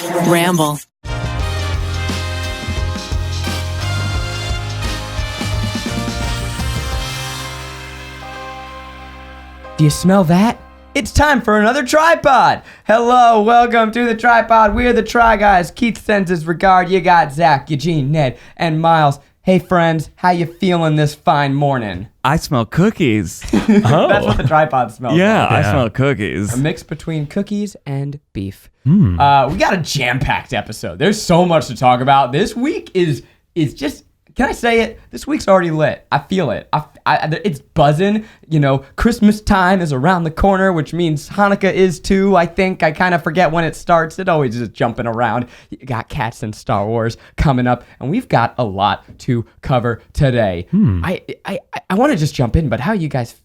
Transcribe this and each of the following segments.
Ramble. Do you smell that? It's time for another TryPod. Hello, welcome to the TryPod. We're the Try Guys. Keith sends his regard. You got Zach, Eugene, Ned, and Miles. Hey friends, how you feeling this fine morning? I smell cookies. That's what the TryPod smells Yeah, like. I smell cookies. A mix between cookies and beef. We got a jam-packed episode. There's so much to talk about. This week is just, can I say it? This week's already lit. I feel it. It's buzzing. You know, Christmas time is around the corner, which means Hanukkah is too, I think. I kind of forget when it starts. It always is jumping around. You got Cats and Star Wars coming up, and we've got a lot to cover today. I want to just jump in, but how you guys...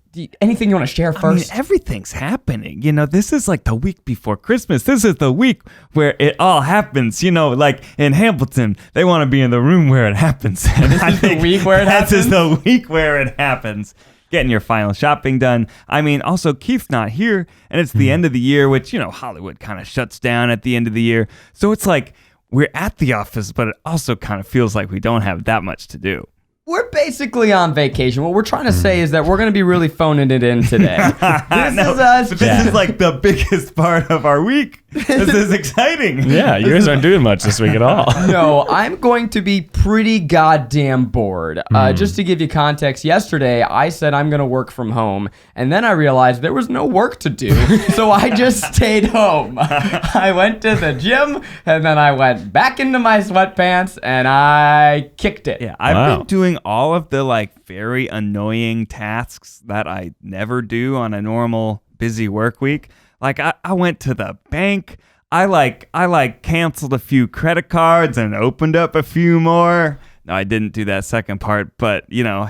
Anything you want to share first? I mean, everything's happening. You know, this is like the week before Christmas. This is the week where it all happens. You know, like in Hamilton, they want to be in the room where it happens. And This is the week where it happens? This is the week where it happens. Getting your final shopping done. I mean, also, Keith's not here, and it's the end of the year, which, you know, Hollywood kind of shuts down at the end of the year. So it's like we're at the office, but it also kind of feels like we don't have that much to do. We're basically on vacation. What we're trying to say is that we're going to be really phoning it in today. This is us. This is like the biggest part of our week. This is exciting. Yeah, you guys aren't doing much this week at all. No, I'm going to be pretty goddamn bored. Just to give you context, yesterday I said I'm going to work from home, and then I realized there was no work to do, so I just stayed home. I went to the gym, and then I went back into my sweatpants, and I kicked it. Yeah, I've been doing all of the like very annoying tasks that I never do on a normal busy work week. Like I went to the bank. I canceled a few credit cards and opened up a few more. No, I didn't do that second part, but you know,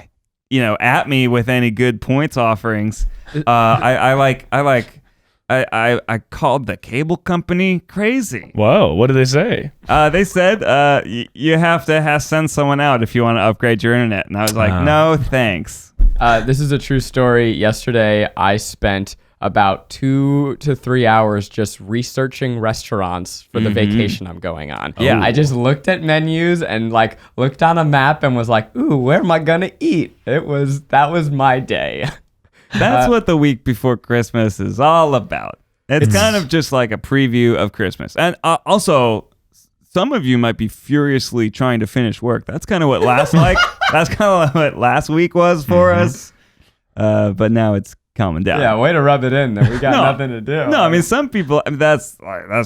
at me with any good points offerings. I called the cable company crazy. Whoa, what did they say? They said you have to send someone out if you want to upgrade your internet. And I was like, no, thanks. This is a true story. Yesterday, I spent about 2 to 3 hours just researching restaurants for the vacation I'm going on. Yeah, I just looked at menus and like looked on a map and was like, ooh, where am I gonna eat? That was my day. That's what the week before Christmas is all about. It's kind of just like a preview of Christmas. And also, some of you might be furiously trying to finish work. That's kind of what last week was for us. But now it's calming down. Yeah, way to rub it in that we got nothing to do. No, I mean, some people, that's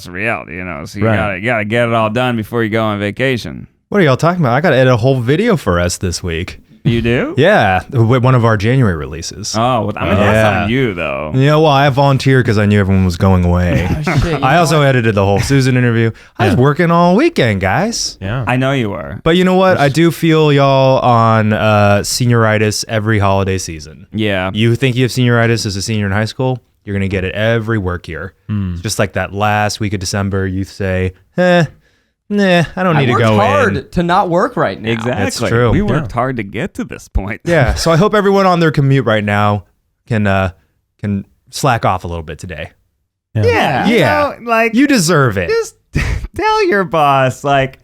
reality, you know. So you gotta get it all done before you go on vacation. What are y'all talking about? I got to edit a whole video for us this week. You do? Yeah, one of our January releases. Oh, well, I mean, that's on you, though. Yeah, well, I volunteered because I knew everyone was going away. I also edited the whole Susan interview. I was working all weekend, guys. Yeah, I know you were. But you know what? I do feel y'all on senioritis every holiday season. Yeah. You think you have senioritis as a senior in high school? You're going to get it every work year. It's just like that last week of December, you say, nah, I don't need to go in. I worked hard to not work right now. Exactly. That's true. We worked hard to get to this point. Yeah, so I hope everyone on their commute right now can slack off a little bit today. Yeah. You know, like, you deserve it. Just tell your boss, like,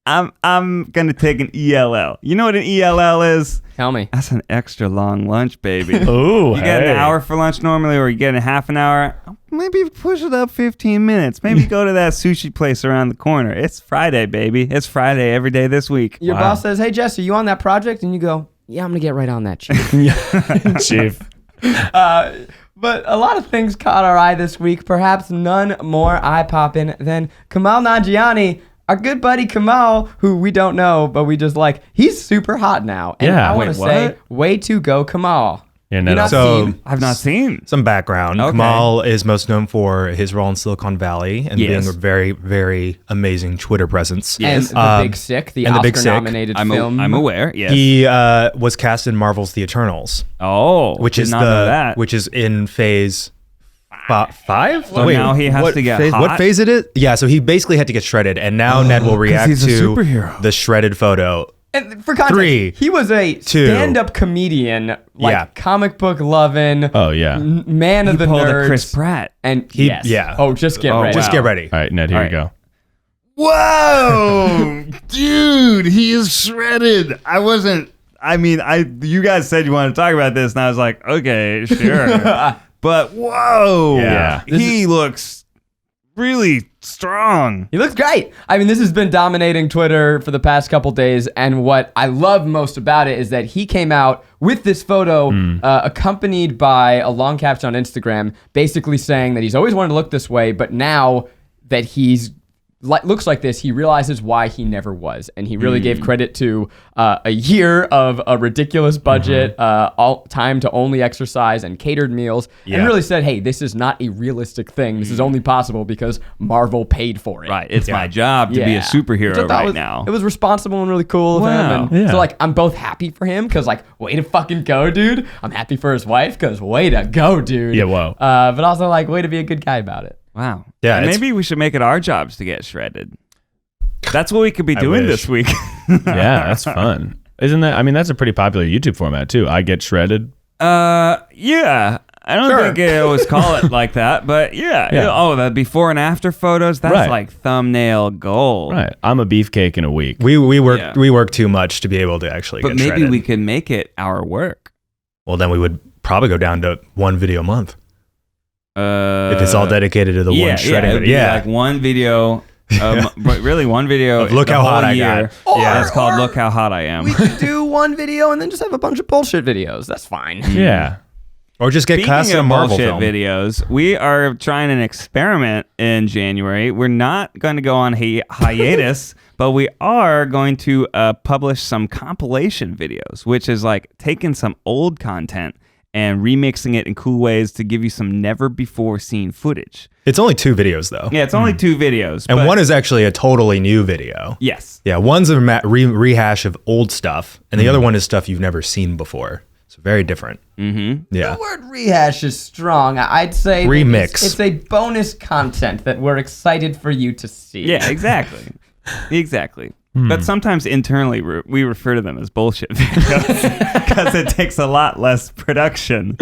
I'm gonna take an ELL. You know what an ELL is? Tell me. That's an extra long lunch, baby. Ooh, you get an hour for lunch normally, or you get a half an hour. Maybe push it up 15 minutes. Maybe go to that sushi place around the corner. It's Friday, baby. It's Friday every day this week. Your boss says, hey, Jess, are you on that project? And you go, yeah, I'm going to get right on that, Chief. Chief. But a lot of things caught our eye this week. Perhaps none more eye-popping than Kamal Nanjiani, our good buddy Kamal, who we don't know, but we just like, he's super hot now. And Yeah. I want to say, way to go, Kamal. Yeah, You're not seen. I've not seen. Some background. Okay. Kamal is most known for his role in Silicon Valley and being a very, very amazing Twitter presence. Yes. And The Big Sick, the Oscar-nominated film. I'm aware, yes. He was cast in Marvel's The Eternals. Oh, which is not know that. Which is in phase 5? So now he has to get hot? What phase it is? Yeah, so he basically had to get shredded, and now Ned will react he's a to superhero. the shredded photo. And for context, 3, he was a 2. stand-up comedian, like comic book loving, Oh, yeah. Man of the pulled nerds. a Chris Pratt. And Yeah. Oh, just get ready. Just get ready. All right, Ned, here you go. Whoa, dude, he is shredded. You guys said you wanted to talk about this, and I was like, okay, sure. But whoa, Yeah. he looks really strong. He looks great. I mean, this has been dominating Twitter for the past couple days, and what I love most about it is that he came out with this photo accompanied by a long caption on Instagram, basically saying that he's always wanted to look this way, but now that he's looks like this, he realizes why he never was, and he really gave credit to a year of a ridiculous budget, all time to only exercise and catered meals, and really said, hey, this is not a realistic thing. This is only possible because Marvel paid for it. Right, it's my job to be a superhero now. It was responsible and really cool of him, and so like I'm both happy for him because like way to fucking go, dude. I'm happy for his wife because way to go, dude. Yeah, whoa. But also like way to be a good guy about it. Wow. Yeah, And maybe we should make it our jobs to get shredded. That's what we could be doing wish. this week. Yeah, that's fun. Isn't that? I mean, that's a pretty popular YouTube format too. I get shredded. Yeah. I don't think they always call it like that, but yeah. Oh, the before and after photos, that's Right. like thumbnail gold. Right. I'm a beefcake in a week. We work too much to be able to actually But get maybe shredded. we could make it our work. Well, then we would probably go down to one video a month. If it's all dedicated to the one shredding it'd video. be Yeah. like one video, but really one video. Of look the how hot whole I year. got. Yeah, it's called Look How Hot I Am. We could do one video and then just have a bunch of bullshit videos. That's fine. Yeah. Or just get cast in Speaking a of Marvel bullshit film. videos, we are trying an experiment in January. We're not going to go on hiatus, but we are going to publish some compilation videos, which is like taking some old content and remixing it in cool ways to give you some never before seen footage. It's only 2 videos though. Yeah, it's only 2 videos. And but one is actually a totally new video. yes. Yeah, one's a rehash of old stuff, and the other one is stuff you've never seen before. So very different. Mm-hmm. Yeah. The word rehash is strong. I'd say that Remix. It's a bonus content that we're excited for you to see. Yeah, exactly. Exactly. But sometimes internally we refer to them as bullshit videos because it takes a lot less production.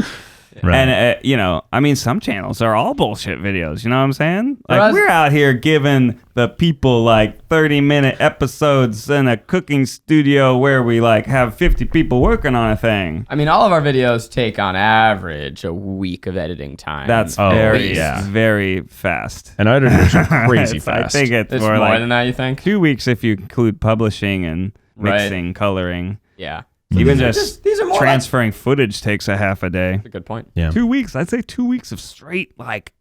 Right. And, I mean, some channels are all bullshit videos. You know what I'm saying? Like, us- we're out here giving the people like 30-minute episodes in a cooking studio where we like have 50 people working on a thing. I mean, all of our videos take on average a week of editing time. That's very fast. And editors are crazy I fast. think it's It's more more like than that, you think? 2 weeks if you include publishing and Right. mixing, coloring. Yeah. Even these are just these are more transferring footage takes a half a day. That's a good point. Yeah. 2 weeks. I'd say 2 weeks of straight like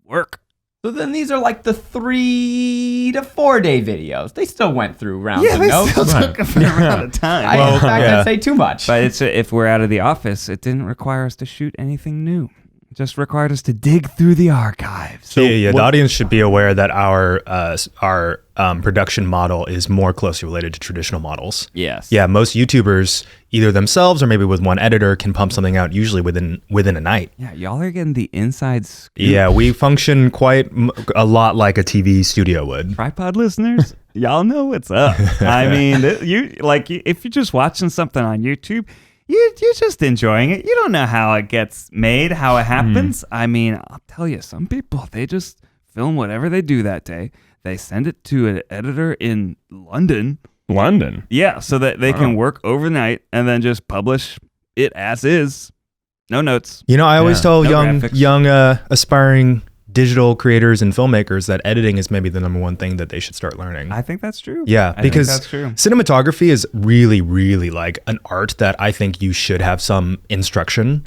work. So then these are like the 3 to 4 day videos. They still went through rounds of notes. took a fair amount of time. In fact, I'd say too much. But it's if we're out of the office, it didn't require us to shoot anything new. It just required us to dig through the archives. So the audience should be aware that our production model is more closely related to traditional models. Yes. Yeah, most YouTubers, either themselves or maybe with one editor, can pump something out usually within a night. Yeah, y'all are getting the inside scoop. Yeah, we function quite a lot like a TV studio would. TryPod listeners, y'all know what's up. I mean, if you're just watching something on YouTube, you're just enjoying it. You don't know how it gets made, how it happens. I mean, I'll tell you, some people, they just film whatever they do that day. They send it to an editor in London. London. Yeah, so that they can work overnight and then just publish it as is. No notes. You know, I always tell No young graphics. aspiring digital creators and filmmakers that editing is maybe the number one thing that they should start learning. I think that's true. Yeah, I because think that's true. cinematography is really, really like an art that I think you should have some instruction,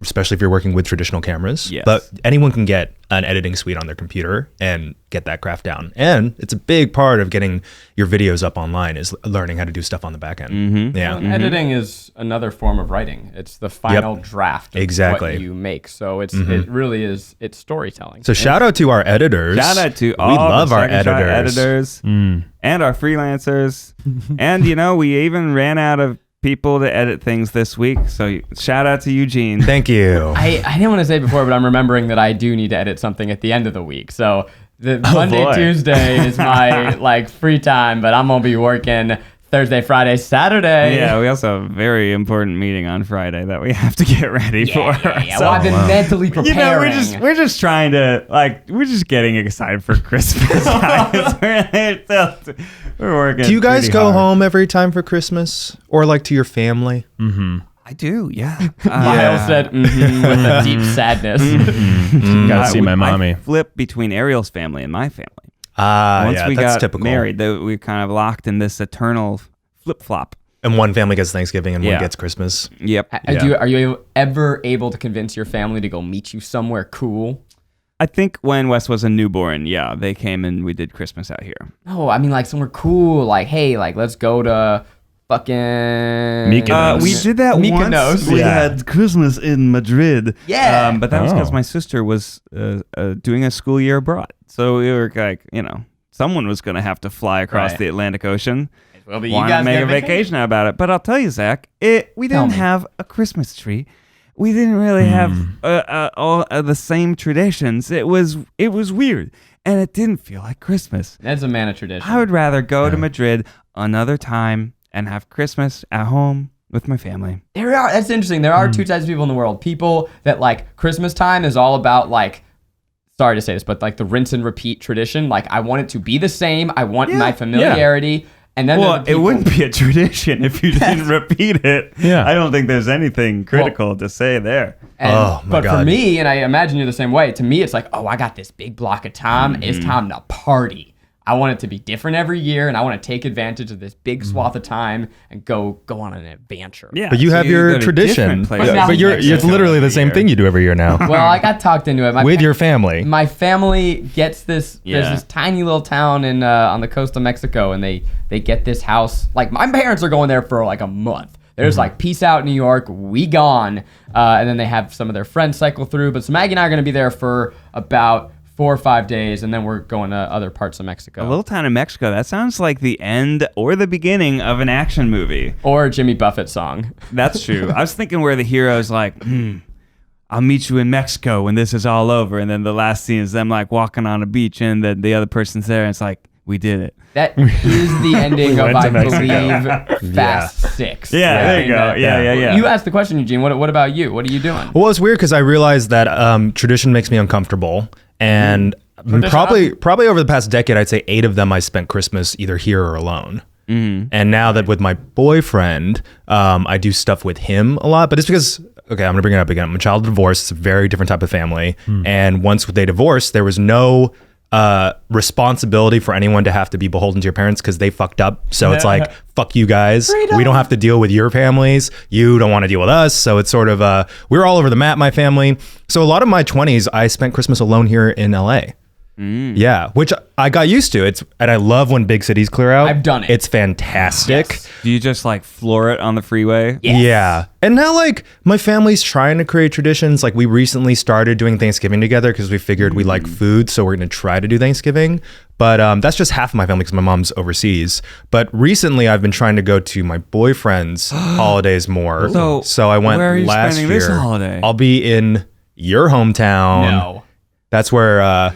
especially if you're working with traditional cameras. Yes. But anyone can get an editing suite on their computer and get that craft down. And it's a big part of getting your videos up online is learning how to do stuff on the back end. Mm-hmm. Yeah. Well, editing is another form of writing. It's the final draft of Exactly. what you make. So it really is, it's storytelling. So shout out to our editors. Shout out to all we love the our Second Shot editors. and our freelancers. And, we even ran out of people to edit things this week. So shout out to Eugene. Thank you. I didn't want to say before, but I'm remembering that I do need to edit something at the end of the week. So the Monday, boy. Tuesday is my free time, but I'm going to be working Thursday, Friday, Saturday. Yeah, we also have a very important meeting on Friday that we have to get ready for. Yeah. Well, I've been mentally preparing. We're just trying to we're just getting excited for Christmas, guys. We're working. Do you guys pretty go hard. home every time for Christmas, or like to your family? I do, yeah. Miles said, with a deep sadness. Gotta see my mommy. I flip between Ariel's family and my family. Once we that's got typical. married, we kind of locked in this eternal flip-flop. And one family gets Thanksgiving and one gets Christmas. Yep. Are you ever able to convince your family to go meet you somewhere cool? I think when Wes was a newborn, they came and we did Christmas out here. No, I mean like somewhere cool. Like, hey, like let's go to fucking Mykonos. We did that Mykonos. once. We had Christmas in Madrid. Yeah. But that was because my sister was doing a school year abroad. So we were like, someone was going to have to fly across the Atlantic Ocean. Well, but Why not make a vacation about it? But I'll tell you, Zach, we didn't have a Christmas tree. We didn't really have all the same traditions. It was weird, and it didn't feel like Christmas. That's a man of tradition. I would rather go to Madrid another time and have Christmas at home with my family. That's interesting. There are two types of people in the world. People that like Christmas time is all about like, sorry to say this, but like the rinse and repeat tradition. Like I want it to be the same. I want my familiarity. And then it wouldn't be a tradition if you didn't repeat it. Yeah. I don't think there's anything critical to say there. But for me, and I imagine you're the same way, to me it's like, oh, I got this big block of time. It's time to party. I want it to be different every year, and I want to take advantage of this big swath of time and go on an adventure. Yeah, But you have your tradition. But it's literally the same thing you do every year now. Well, I got talked into it. With your family. My family gets this. There's this tiny little town in on the coast of Mexico, and they get this house. Like my parents are going there for like a month. There's like peace out New York, we gone, and then they have some of their friends cycle through. But so Maggie and I are going to be there for about 4 or 5 days, and then we're going to other parts of Mexico. A little town in Mexico. That sounds like the end or the beginning of an action movie. Or a Jimmy Buffett song. That's true. I was thinking where the hero's like, I'll meet you in Mexico when this is all over. And then the last scene is them like walking on a beach, and then the other person's there, and it's like, we did it. That is the ending of, went to I Mexico. believe, Fast 6. Yeah, there you go. Yeah. You asked the question, Eugene. What about you? What are you doing? Well, it's weird because I realized that tradition makes me uncomfortable. And probably over the past decade, I'd say 8 of them I spent Christmas either here or alone. And now that with my boyfriend, I do stuff with him a lot. But it's because, okay, I'm going to bring it up again. I'm a child of divorce. It's a very different type of family. And once they divorced, there was no responsibility for anyone to have to be beholden to your parents because they fucked up. So it's like, fuck you guys. Freedom. We don't have to deal with your families. You don't want to deal with us. So it's sort of, we're all over the map, my family. So a lot of my 20s, I spent Christmas alone here in LA. Yeah, which I got used to. And I love when big cities clear out. I've done it. It's fantastic. Yes. Do you just like floor it on the freeway? Yes. Yeah. And now like my family's trying to create traditions. Like we recently started doing Thanksgiving together because we figured we like food. So we're going to try to do Thanksgiving. But that's just half of my family because my mom's overseas. But recently I've been trying to go to my boyfriend's holidays more. So I went where are you last spending year. this holiday? I'll be in your hometown. No. That's where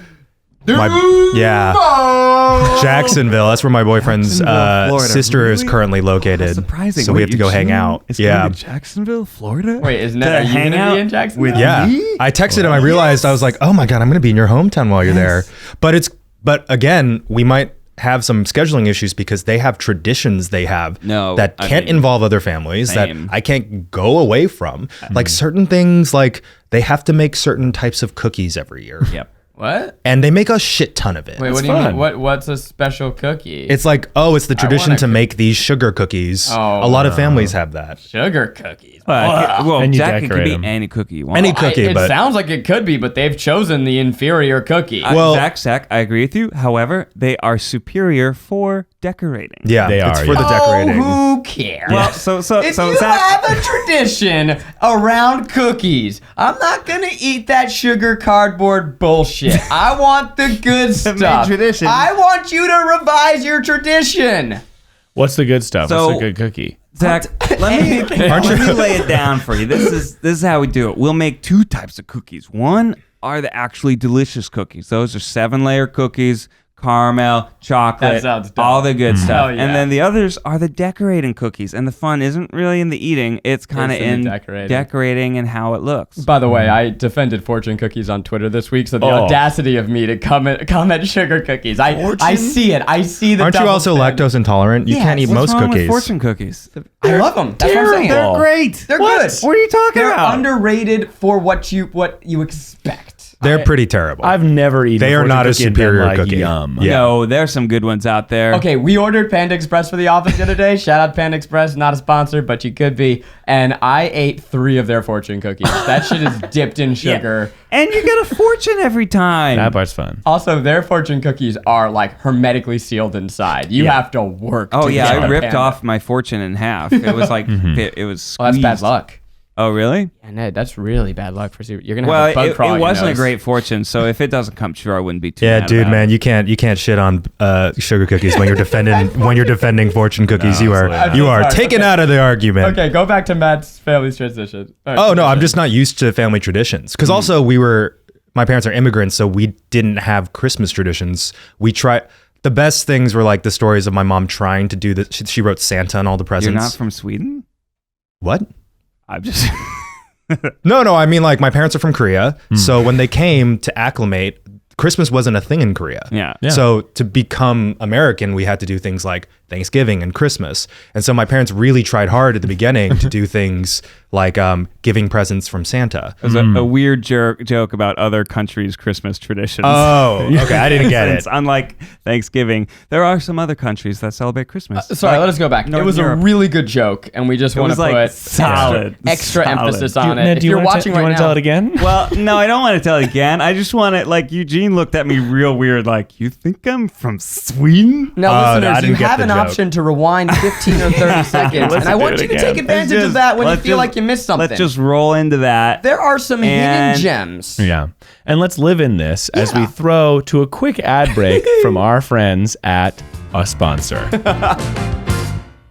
Jacksonville. That's where my boyfriend's Florida. sister is Really? currently located. Surprising. So we have to go hang out. It's Yeah. going to Jacksonville, Florida? Wait, isn't To that are you hang gonna out be in Jacksonville? with Yeah. me? I texted him. I realized I was like, oh my God, I'm going to be in your hometown while you're there. But again, we might have some scheduling issues because they have traditions they have that can't involve other families that I can't go away from. Like certain things, like they have to make certain types of cookies every year. Yep. What? And they make a shit ton of it. Wait, what do you mean? What's a special cookie? It's like, it's the tradition to make these sugar cookies. Oh, a lot of families have that. Sugar cookies. Well, And you Jack, it could decorate be them. any cookie you want. Any cookie, It but sounds like it could be, but they've chosen the inferior cookie. Well- Zach, I agree with you. However, they are superior for decorating. yeah, They it's are, for the decorating. Who cares? Well, so If you Zach, have a tradition around cookies, I'm not gonna eat that sugar cardboard bullshit. I want the good stuff. tradition. I want you to revise your tradition. What's the good stuff? So- What's a good cookie? Zach, let me lay it down for you. This is how we do it. We'll make 2 types of cookies. One are the actually delicious cookies. Those are 7-layer cookies caramel, chocolate, That sounds dope. all the good stuff. Hell yeah. And then the others are the decorating cookies. And the fun isn't really in the eating. It's kind of It's in in the decorating and how it looks. By the way, I defended fortune cookies on Twitter this week, so the audacity of me to comment sugar cookies. I see it. I see the. Aren't you double also standard. lactose intolerant? You can't eat What's most wrong cookies. with fortune cookies? I love them. That's what I'm saying. They're great. They're good. What are you talking They're about? underrated for what you expect. They're pretty terrible. I've never eaten. They are fortune not a cookie and been superior like, cookie. Yum. Yeah. No, there's some good ones out there. Okay, we ordered Panda Express for the office the other day. Shout out Panda Express, not a sponsor, but you could be. And I ate 3 of their fortune cookies. That shit is dipped in sugar. And you get a fortune every time. That part's fun. Also, their fortune cookies are like hermetically sealed inside. You have to work. Oh to yeah, get I a ripped Panda. off my fortune in half. It was like it was squeezed. Well, that's bad luck. Oh really? Yeah, Ned, that's really bad luck for you. You're gonna Well, have a bug crawl. it your wasn't a nose. great fortune. So if it doesn't come true, I wouldn't be too. Yeah, mad dude, about man, you can't shit on sugar cookies when you're defending fortune cookies. No, you are absolutely. taken out of the argument. Okay, go back to Matt's family's transition. Oh no, I'm just not used to family traditions because also my parents are immigrants, so we didn't have Christmas traditions. We tried. The best things were like the stories of my mom trying to do this. She wrote Santa and all the it. presents. You're not from Sweden? What? I'm just. No, I mean like my parents are from Korea, so when they came to acclimate, Christmas wasn't a thing in Korea. Yeah. So to become American, we had to do things like Thanksgiving and Christmas. And so my parents really tried hard at the beginning to do things like giving presents from Santa. There's a weird joke about other countries' Christmas traditions. Oh, okay. I didn't get it. Since, unlike Thanksgiving, there are some other countries that celebrate Christmas. Sorry, let us go back. It was Europe. a really good joke, and we just want to was, like, put solid. extra Solid. emphasis Do you- on it. Ned, If do you you're wanna watching do you right wanna now, tell it again? Well, no, I don't want to tell it again. I just want it like Eugene looked at me real weird, like, you think I'm from Sweden? now I listeners, you didn't get have the an joke. option to rewind 15 or 30 seconds, and I do want it you to again. take advantage of that when you feel like you missed something. Let's just roll into that. There are some hidden And- gems. Yeah. And let's live in this as we throw to a quick ad break from our friends at a sponsor.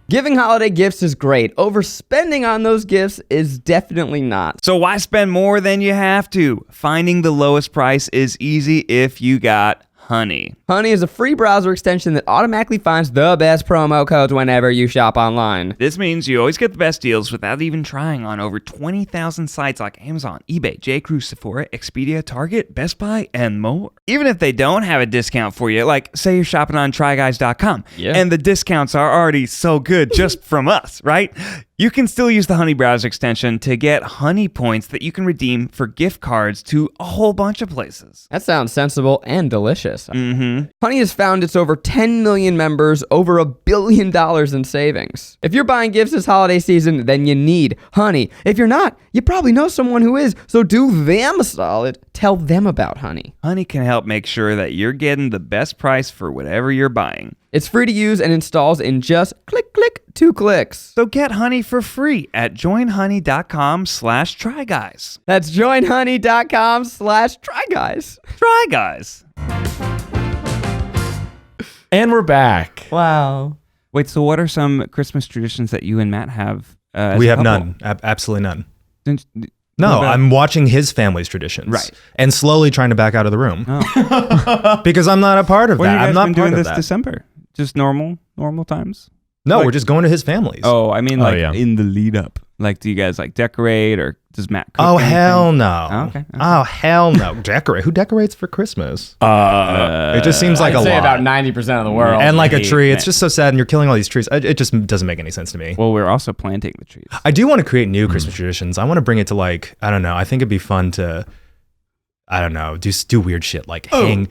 Giving holiday gifts is great. Overspending on those gifts is definitely not. So why spend more than you have to? Finding the lowest price is easy if you got Honey. Honey is a free browser extension that automatically finds the best promo codes whenever you shop online. This means you always get the best deals without even trying on over 20,000 sites like Amazon, eBay, J.Crew, Sephora, Expedia, Target, Best Buy, and more. Even if they don't have a discount for you, like say you're shopping on tryguys.com, and the discounts are already so good just from us, right? You can still use the Honey browser extension to get Honey points that you can redeem for gift cards to a whole bunch of places. That sounds sensible and delicious. Mm-hmm. Honey has found its over 10 million members, over $1 billion in savings. If you're buying gifts this holiday season, then you need Honey. If you're not, you probably know someone who is, so do them a solid. Tell them about Honey. Honey can help make sure that you're getting the best price for whatever you're buying. It's free to use and installs in just click, 2 clicks. So get Honey for free at joinhoney.com/tryguys. That's joinhoney.com/tryguys. Try Guys. And we're back. Wow. Wait, so what are some Christmas traditions that you and Matt have? As We a have couple? none. Absolutely none. Didn't- No, what about- I'm watching his family's traditions. Right. And slowly trying to back out of the room. Oh. Because I'm not a part of What that. have you guys I'm not been part doing of this that. December? Just normal times? No, like- we're just going to his family's. Oh, I mean, like yeah. in the lead up. Like, do you guys like decorate or does Matt cook? Oh, anything? hell no. Oh, okay. Oh, hell no. Decorate. Who decorates for Christmas? it just seems like I'd a say lot. about 90% of the world. And like a hate tree. it. It's just so sad. And you're killing all these trees. It just doesn't make any sense to me. Well, we're also planting the trees. I do want to create new Christmas traditions. I want to bring it to like, I don't know. I think it'd be fun to, I don't know, do weird shit like hang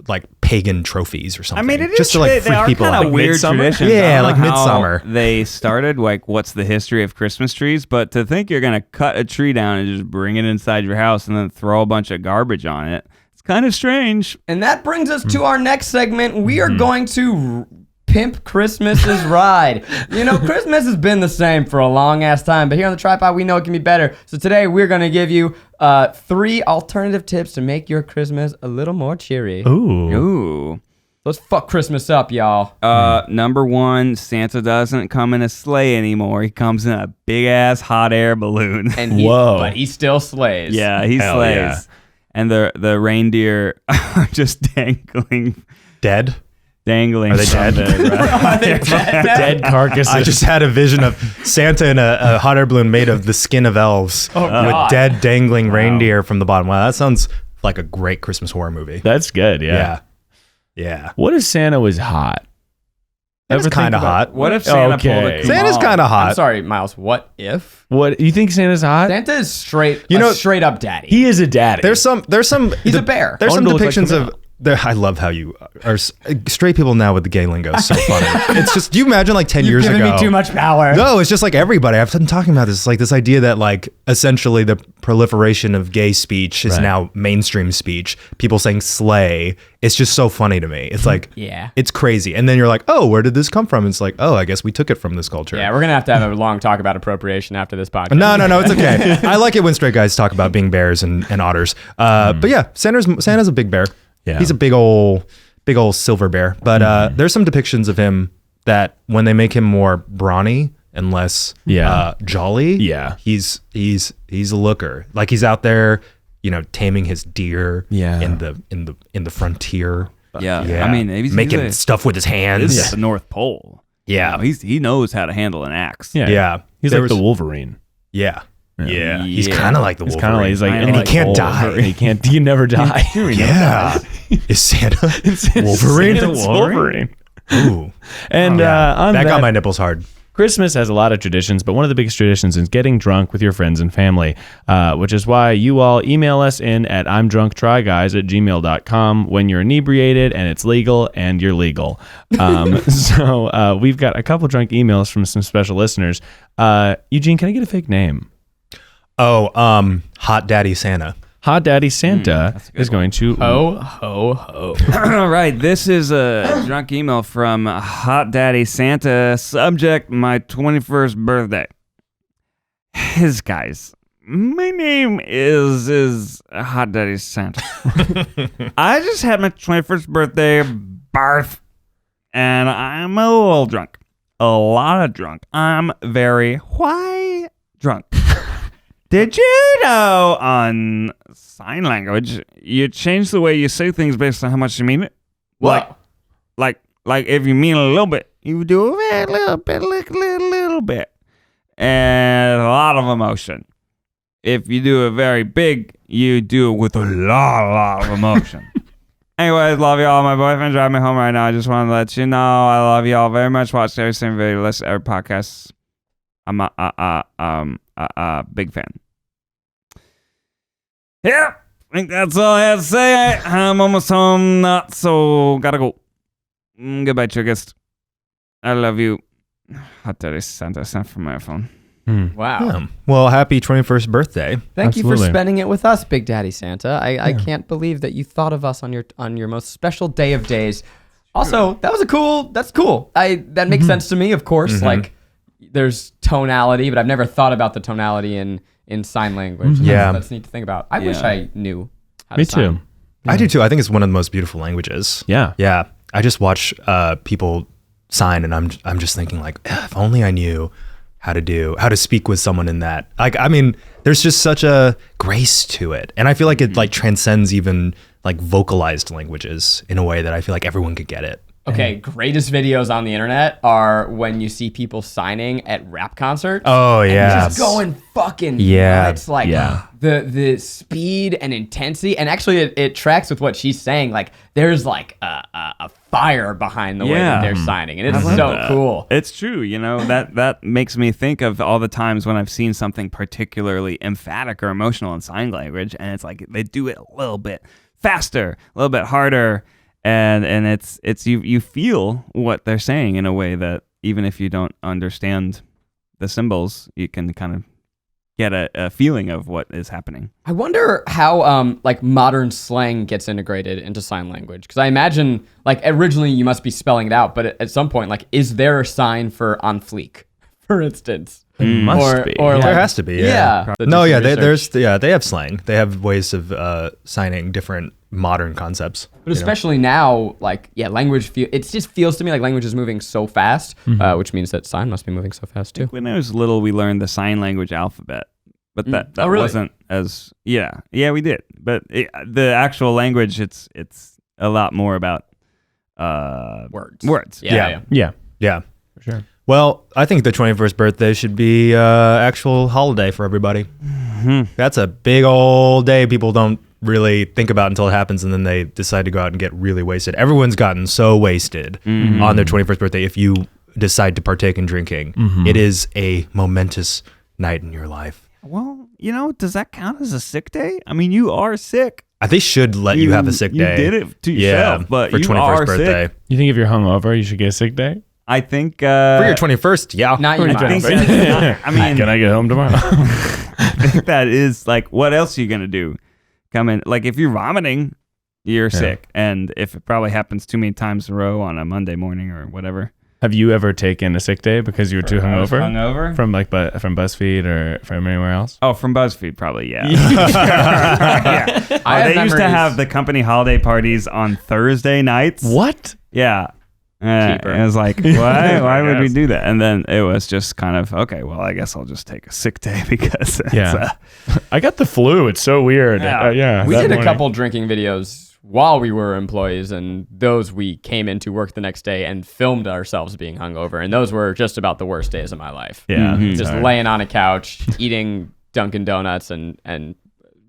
like pagan trophies or something. I mean, it is just to like they freak are people kind out. of weird Midsummer? traditions. Yeah, I don't like know how Midsummer. They started like, what's the history of Christmas trees? But to think you're gonna cut a tree down and just bring it inside your house and then throw a bunch of garbage on it, it's kind of strange. And that brings us to our next segment. We are going to pimp Christmas's ride. You know, Christmas has been the same for a long ass time, but here on the TryPod, we know it can be better. So today we're going to give you 3 alternative tips to make your Christmas a little more cheery. Ooh. Ooh. Let's fuck Christmas up, y'all. Number 1, Santa doesn't come in a sleigh anymore. He comes in a big ass hot air balloon. And Whoa. But he still slays. Yeah, he Hell slays. yeah. and the reindeer are just dangling. Dead? Dangling. Are they dead? Dead carcasses. I just had a vision of Santa in a hot air balloon made of the skin of elves with dead dangling reindeer from the bottom. Wow, that sounds like a great Christmas horror movie. That's good. Yeah. Yeah. What if Santa was hot? That's kind of hot. What if Santa Okay. pulled a Santa's Kumar? kind of hot. I'm sorry, Miles. What if What you think Santa's hot? Santa is straight? You know, straight up daddy. He is a daddy. There's some. He's a bear. There's some Ondo looks like depictions Camille. of. I love how you are straight people now with the gay lingo. Is so funny. It's just. Do you imagine like 10 years You've ago? given me too much power. No, it's just like everybody. I've been talking about this. It's like this idea that like essentially the proliferation of gay speech is Right. now mainstream speech. People saying slay. It's just so funny to me. It's like, Yeah. it's crazy. And then you're like, oh, where did this come from? It's like, oh, I guess we took it from this culture. Yeah, we're gonna have a long talk about appropriation after this podcast. No, it's okay. I like it when straight guys talk about being bears and otters. But yeah, Santa's a big bear. Yeah. He's a big old silver bear. But there's some depictions of him that when they make him more brawny and less jolly, Yeah. he's a looker. Like he's out there, taming his deer in the frontier. Yeah. I mean, he's making stuff with his hands. This is the North Pole. Yeah. He knows how to handle an axe. Yeah. Yeah. He's There like was- the Wolverine. Yeah. Yeah. He's kind of like the He's Wolverine. kind of like he's like, And he can't die. Wolverine. He never die. Yeah. Is Santa Wolverine? Santa's Wolverine. Ooh. And on That that, got my nipples hard. Christmas has a lot of traditions, but one of the biggest traditions is getting drunk with your friends and family, which is why you all email us in at imdrunktryguys@gmail.com when you're inebriated and it's legal and you're legal. So we've got a couple drunk emails from some special listeners. Eugene, can I get a fake name? Oh, Hot Daddy Santa. Hot Daddy Santa is going to... Ho ho ho. All right, this is a drunk email from Hot Daddy Santa. Subject: my 21st birthday. His guys. My name is Hot Daddy Santa. I just had my 21st birthday birth, and I'm a little drunk. A lot of drunk. I'm very why drunk. Did you know on sign language you change the way you say things based on how much you mean it? What? Like if you mean a little bit, you do a very little bit, little bit, and a lot of emotion. If you do it very big, you do it with a lot of emotion. Anyways, love y'all. My boyfriend driving me home right now. I just want to let you know I love y'all very much. Watch every single video, listen to every podcast. I'm a big fan. Yeah, I think that's all I have to say. I'm almost home, not so gotta go. Goodbye, Chuggist. I love you. Hot Daddy Santa sent from my phone. Wow. Well, happy 21st birthday. Thank you for Absolutely. spending it with us, Big Daddy Santa. I can't believe that you thought of us on your most special day of days. Also, that's cool. That makes sense to me, of course. Like there's tonality, but I've never thought about the tonality in sign language. Yeah. That's neat to think about. I wish I knew how to Me sign. too. I do too. I think it's one of the most beautiful languages. Yeah. Yeah. I just watch people sign, and I'm just thinking like, if only I knew how to speak with someone in that. Like, I mean, there's just such a grace to it, and I feel like it like transcends even like vocalized languages in a way that I feel like everyone could get it. Okay, greatest videos on the internet are when you see people signing at rap concerts. Oh yeah. Just going fucking Yeah. nuts. Like Yeah. the speed and intensity, and actually it tracks with what she's saying. Like there's like a fire behind the way that they're signing, and it's so cool. It's true, that makes me think of all the times when I've seen something particularly emphatic or emotional in sign language, and it's like they do it a little bit faster, a little bit harder, and it's you feel what they're saying in a way that even if you don't understand the symbols, you can kind of get a feeling of what is happening. I wonder how like modern slang gets integrated into sign language, because I imagine like originally you must be spelling it out, but at some point, like, is there a sign for on fleek, for instance? Must be. Or There like, has to be. Yeah. No, yeah. Research. They have slang. They have ways of signing different modern concepts. But especially now, like, language it just feels to me like language is moving so fast, which means that sign must be moving so fast too. When I was little, we learned the sign language alphabet, but that really? wasn't as yeah we did. But the actual language, it's a lot more about words. Yeah. Yeah. For sure. Well, I think the 21st birthday should be actual holiday for everybody. That's a big old day people don't really think about until it happens, and then they decide to go out and get really wasted. Everyone's gotten so wasted on their 21st birthday. If you decide to partake in drinking, it is a momentous night in your life. Well, does that count as a sick day? I mean, you are sick. They should let you have a sick day. You did it to yourself, but for you 21st are birthday. sick. You think if you're hungover, you should get a sick day? I think For your 21st, yeah. Not your I think mind. that's not, I mean, Can I get home tomorrow? I think that is like, what else are you gonna do? Come in, like if you're vomiting, you're sick, and if it probably happens too many times in a row on a Monday morning or whatever. Have you ever taken a sick day because you were too hungover? Hungover From from BuzzFeed or from anywhere else? Oh, from BuzzFeed, probably, yeah. I have They used to memories. have the company holiday parties on Thursday nights. What? Yeah. Cheaper. It was like, why would we do that? And then it was just kind of, okay, well, I guess I'll just take a sick day because I got the flu. It's so weird. Yeah. We that did a morning. couple drinking videos while we were employees, and those we came into work the next day and filmed ourselves being hungover, and those were just about the worst days of my life. Yeah. Just laying on a couch, eating Dunkin' Donuts, and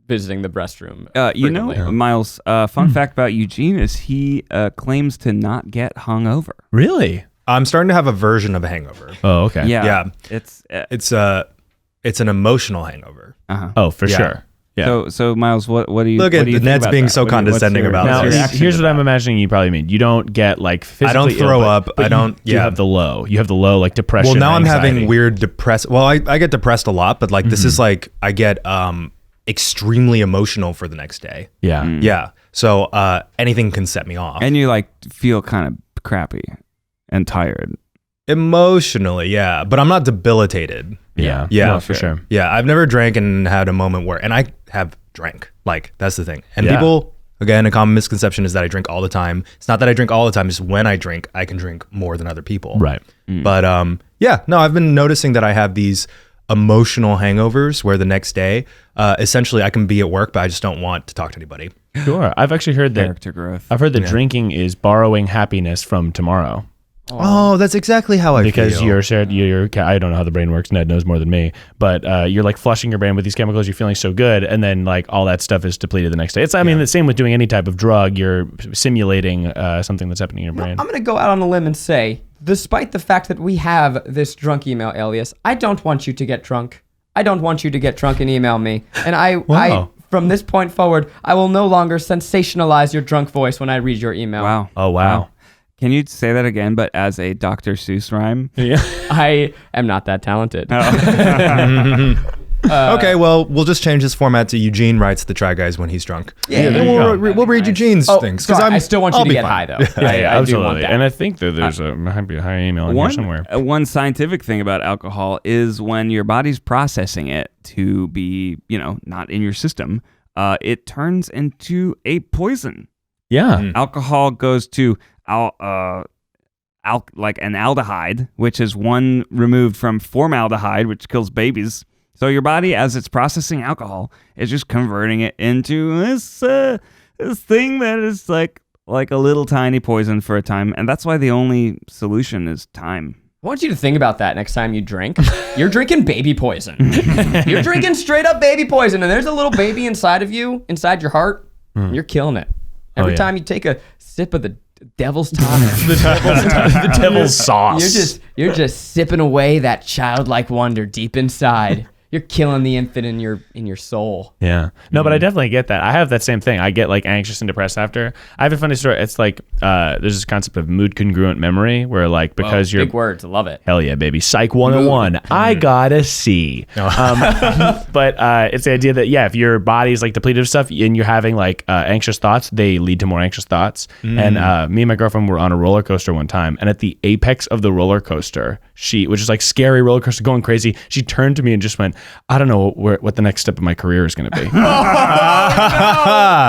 visiting the restroom. frequently. Miles, fun fact about Eugene is he claims to not get hungover. Really? I'm starting to have a version of a hangover. Oh, okay. Yeah. It's It's an emotional hangover. Oh, for Yeah. sure. Yeah. So Miles, what do you Look what at do you the think Nets about being that? so What's your- condescending about now, your this. reaction here's to what I'm that? imagining you probably mean. You don't get like physically I don't throw ill, up. but I don't. You Yeah. have the low. You have the low like depression. Well, now I'm anxiety. having weird depressed. Well, I get depressed a lot, but like this is like I get extremely emotional for the next day. Yeah. Yeah. So anything can set me off. And you like feel kind of crappy and tired. Emotionally, yeah. But I'm not debilitated. Yeah. Yeah. No, for sure. Yeah. I've never drank and had a moment where, and I have drank. Like, that's the thing. And Yeah. people, again, a common misconception is that I drink all the time. It's not that I drink all the time. It's when I drink, I can drink more than other people. Right. But yeah, no, I've been noticing that I have these emotional hangovers where the next day, essentially I can be at work, but I just don't want to talk to anybody. Sure. I've actually heard that. Character growth. I've heard that drinking is borrowing happiness from tomorrow. Oh, that's exactly how I Because feel. you're I don't know how the brain works. Ned knows more than me, but you're like flushing your brain with these chemicals. You're feeling so good, and then like all that stuff is depleted the next day. It's I mean the same with doing any type of drug. You're simulating something that's happening in your brain. I'm going to go out on a limb and say, despite the fact that we have this drunk email alias, I don't want you to get drunk. I don't want you to get drunk and email me. And I from this point forward, I will no longer sensationalize your drunk voice when I read your email. Wow. Oh wow. Can you say that again, but as a Dr. Seuss rhyme? Yeah. I am not that talented. Okay, well, we'll just change this format to Eugene writes the Try Guys when he's drunk. Yeah, And there you we'll, go. we'll read Eugene's things. Sorry, I still want you I'll to be get fine. high, though. Yeah, I do absolutely. want that. And I think that there's might be a high email in here somewhere. One scientific thing about alcohol is when your body's processing it to be, not in your system, it turns into a poison. Yeah. Alcohol goes to like an aldehyde, which is one removed from formaldehyde, which kills babies. So your body, as it's processing alcohol, is just converting it into this thing that is like a little tiny poison for a time, and that's why the only solution is time. I want you to think about that next time you drink. You're drinking baby poison. You're drinking straight up baby poison, and there's a little baby inside of you, inside your heart. And you're killing it. Every yeah. time you take a sip of the devil's tonic, The devil's sauce. you're just sipping away that childlike wonder deep inside. You're killing the infant in your soul. Yeah. No, but I definitely get that. I have that same thing. I get like anxious and depressed after. I have a funny story. It's like there's this concept of mood congruent memory where like because you're Big words, I love it. hell yeah, baby. Psych 101. I got a C. But it's the idea that, yeah, if your body's like depleted of stuff and you're having like anxious thoughts, they lead to more anxious thoughts. And me and my girlfriend were on a roller coaster one time. And at the apex of the roller coaster, which is like scary roller coaster going crazy, she turned to me and just went, I don't know what the next step of my career is going to be.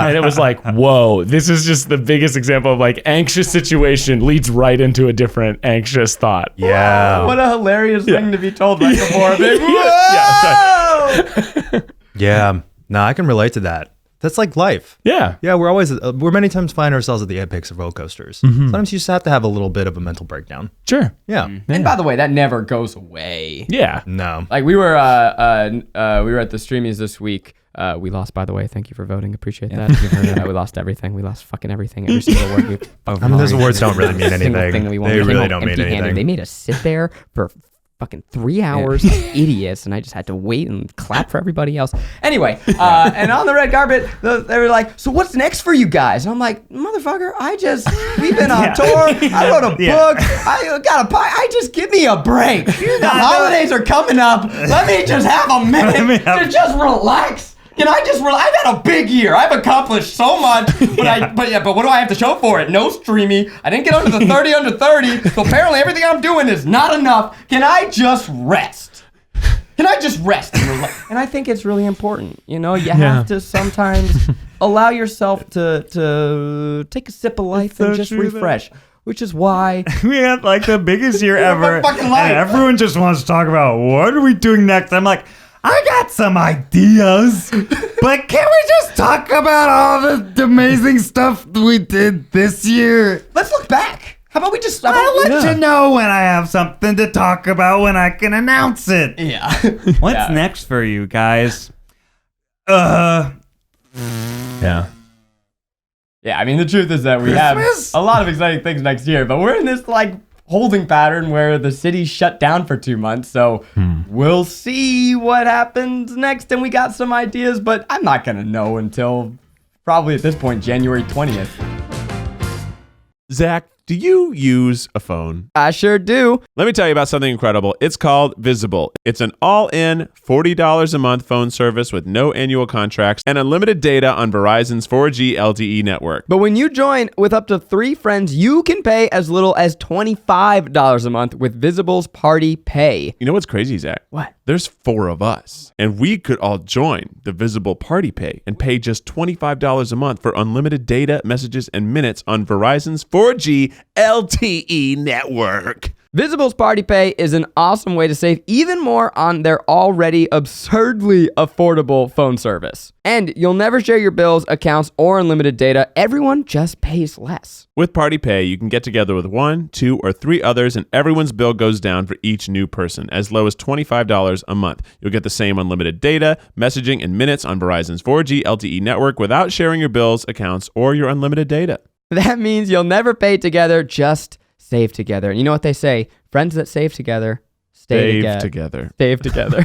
And it was like, whoa, this is just the biggest example of like anxious situation leads right into a different anxious thought. Yeah. What a hilarious thing to be told right before. Yeah, Yeah. No, I can relate to that. That's like life. Yeah. Yeah, we're many times find ourselves at the apex of roller coasters. Sometimes you just have to have a little bit of a mental breakdown. Sure. Yeah. And by the way, that never goes away. Yeah. No. Like we were at the Streamies this week. We lost, by the way. Thank you for voting. Appreciate that. We lost everything. We lost fucking everything. Every single word. Those words don't really mean anything. They really don't mean anything. They made us sit there for fucking 3 hours, idiots, and I just had to wait and clap for everybody else. Anyway, and on the red carpet, they were like, "So what's next for you guys?" And I'm like, "Motherfucker, we've been on tour. I wrote a book. I got a pie. Just give me a break. The holidays are coming up. Let me just have a minute to just relax." Can I just I've had a big year. I've accomplished so much, but what do I have to show for it? No Streamy. I didn't get under the 30 under 30, so apparently everything I'm doing is not enough. Can I just rest? Can I just rest? And I think it's really important. You have to sometimes allow yourself to take a sip of life and just refresh. Which is why we had like the biggest year ever. Fucking life. And everyone just wants to talk about what are we doing next. I'm like, I got some ideas, but can we just talk about all the amazing stuff we did this year? Let's look back. How about we just... I'll let you know when I have something to talk about when I can announce it. Yeah. What's next for you guys? Yeah. Yeah, I mean, the truth is that we have a lot of exciting things next year, but we're in this, holding pattern where the city shut down for 2 months, so we'll see what happens next, and we got some ideas, but I'm not gonna know until probably at this point January 20th. Zach, do you use a phone? I sure do. Let me tell you about something incredible. It's called Visible. It's an all-in $40 a month phone service with no annual contracts and unlimited data on Verizon's 4G LTE network. But when you join with up to 3 friends, you can pay as little as $25 a month with Visible's Party Pay. You know what's crazy, Zach? What? There's 4 of us, and we could all join the Visible Party Pay and pay just $25 a month for unlimited data, messages, and minutes on Verizon's 4G LTE network. Visible's Party Pay is an awesome way to save even more on their already absurdly affordable phone service. And you'll never share your bills, accounts, or unlimited data. Everyone just pays less. With Party Pay, you can get together with 1, 2, or 3 others, and everyone's bill goes down for each new person, as low as $25 a month. You'll get the same unlimited data, messaging, and minutes on Verizon's 4G LTE network without sharing your bills, accounts, or your unlimited data. That means you'll never pay together, just save together. And you know what they say? Friends that save together stay together. Save together.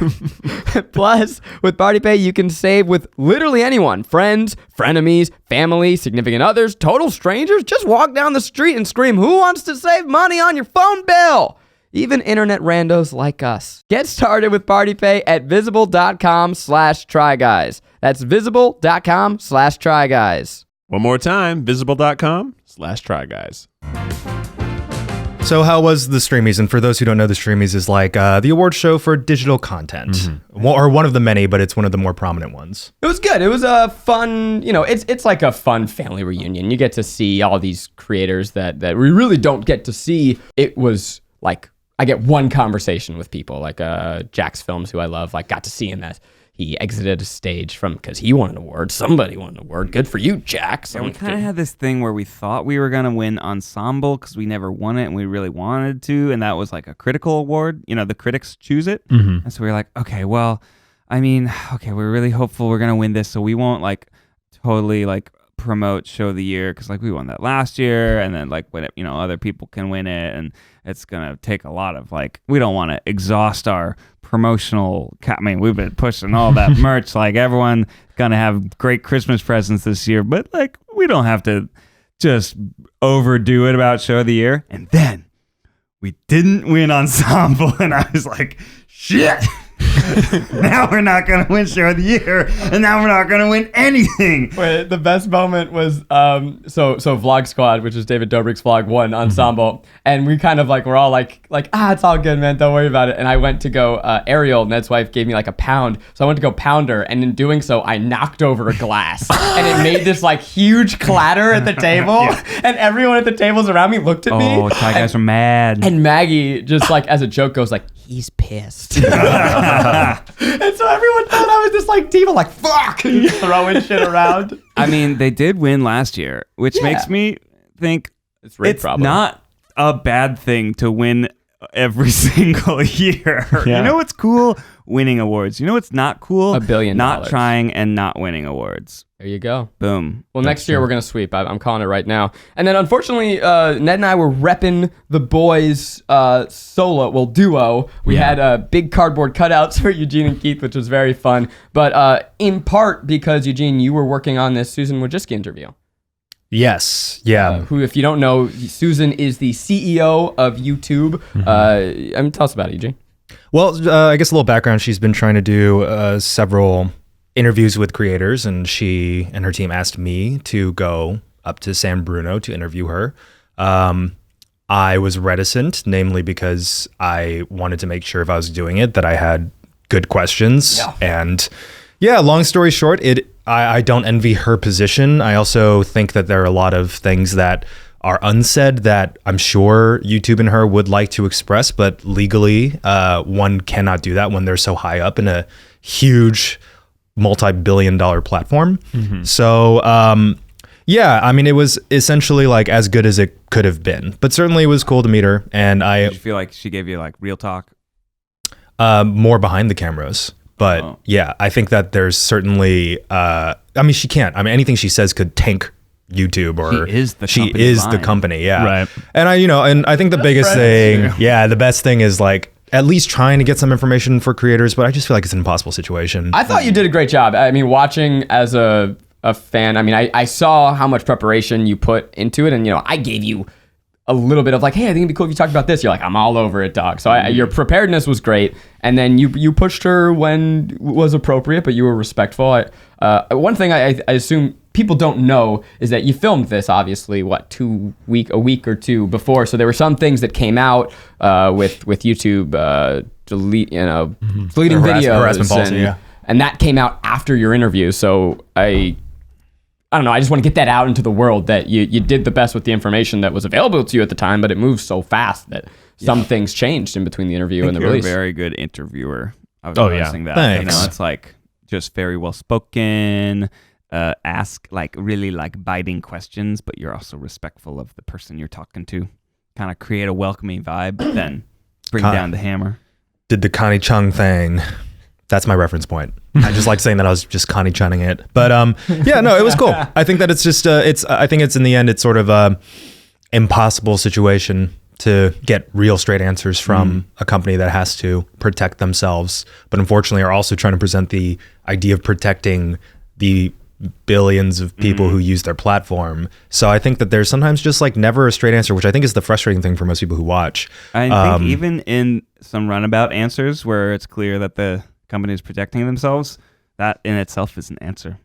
Plus, with Party Pay, you can save with literally anyone. Friends, frenemies, family, significant others, total strangers. Just walk down the street and scream, "Who wants to save money on your phone bill?" Even internet randos like us. Get started with Party Pay at visible.com/tryguys. That's visible.com/tryguys. One more time, visible.com/tryguys. So how was the Streamies? And for those who don't know, the Streamies is like the award show for digital content, or one of the many, but it's one of the more prominent ones. It was good. It was a fun, it's like a fun family reunion. You get to see all these creators that we really don't get to see. It was like, I get one conversation with people, like Jack's Films, who I love, got to see him that he exited a stage because he won an award. Somebody won an award. Good for you, Jack. Yeah, we kind of had this thing where we thought we were going to win ensemble because we never won it and we really wanted to. And that was like a critical award. The critics choose it. And so we were like, okay, well, we're really hopeful we're going to win this. So we won't totally promote show of the year because we won that last year. And then when it, other people can win it. And it's going to take a lot of we don't want to exhaust our promotional. We've been pushing all that merch. Everyone gonna have great Christmas presents this year, but we don't have to just overdo it about show of the year. And then we didn't win ensemble, and I was like, shit. Now we're not going to win show of the year, and now we're not going to win anything. Wait, the best moment was, so Vlog Squad, which is David Dobrik's vlog, won ensemble, and we kind of we're all it's all good, man, don't worry about it. And I went to go, Ariel, Ned's wife, gave me a pound, so I went to go pound her, and in doing so, I knocked over a glass, and it made this huge clatter at the table, and everyone at the tables around me looked at me. Oh, Thai guys are mad. And Maggie just as a joke goes he's pissed. And so everyone thought I was just like Diva, like, fuck, throwing shit around. I mean, they did win last year, which makes me think it's not a bad thing to win every single year. Yeah. You know what's cool? Winning awards. You know what's not cool? $1 billion. Not trying and not winning awards. There you go. Boom. Well, next year we're going to sweep. I'm calling it right now. And then unfortunately, Ned and I were repping the boys duo. We had big cardboard cutouts for Eugene and Keith, which was very fun. But in part because, Eugene, you were working on this Susan Wojcicki interview. Yes. Yeah. Who, if you don't know, Susan is the CEO of YouTube. Tell us about it, Eugene. Well, I guess a little background. She's been trying to do several interviews with creators, and she and her team asked me to go up to San Bruno to interview her. I was reticent, namely because I wanted to make sure if I was doing it that I had good questions. Yeah. And yeah, long story short, I don't envy her position. I also think that there are a lot of things that are unsaid that I'm sure YouTube and her would like to express, but legally, one cannot do that when they're so high up in a huge multi-billion-dollar platform. So, yeah, I mean, it was essentially like as good as it could have been, but certainly it was cool to meet her. And Did you feel like she gave you like real talk? More behind the cameras. But yeah, I think that there's certainly, I mean, she can't. I mean, anything she says could tank YouTube, or she is the company. Yeah. Right. And I think the biggest thing, the best thing is like at least trying to get some information for creators, but I just feel like it's an impossible situation. I thought you did a great job. I mean, watching as a fan, I mean, I saw how much preparation you put into it, and I gave you a little bit of like, hey, I think it'd be cool if you talked about this. You're like, I'm all over it, dog. So your preparedness was great. And then you pushed her when was appropriate, but you were respectful. One thing I assume people don't know is that you filmed this, obviously, a week or two before. So there were some things that came out with YouTube deleting videos. Harassment policy, and that came out after your interview. So I don't know. I just want to get that out into the world that you did the best with the information that was available to you at the time, but it moved so fast that some things changed in between the interview and the release. You're a very good interviewer. I was noticing that. Thanks. It's like just very well spoken. Ask like really like biting questions, but you're also respectful of the person you're talking to. Kind of create a welcoming vibe, but then bring down the hammer. Did the Connie Chung thing. That's my reference point. I just like saying that I was just Connie Chunning it. But yeah, no, it was cool. I think that it's just, I think it's in the end, it's sort of a impossible situation to get real straight answers from a company that has to protect themselves, but unfortunately are also trying to present the idea of protecting the billions of people who use their platform. So I think that there's sometimes just like never a straight answer, which I think is the frustrating thing for most people who watch. I think even in some runabout answers where it's clear that the company is protecting themselves, that in itself is an answer,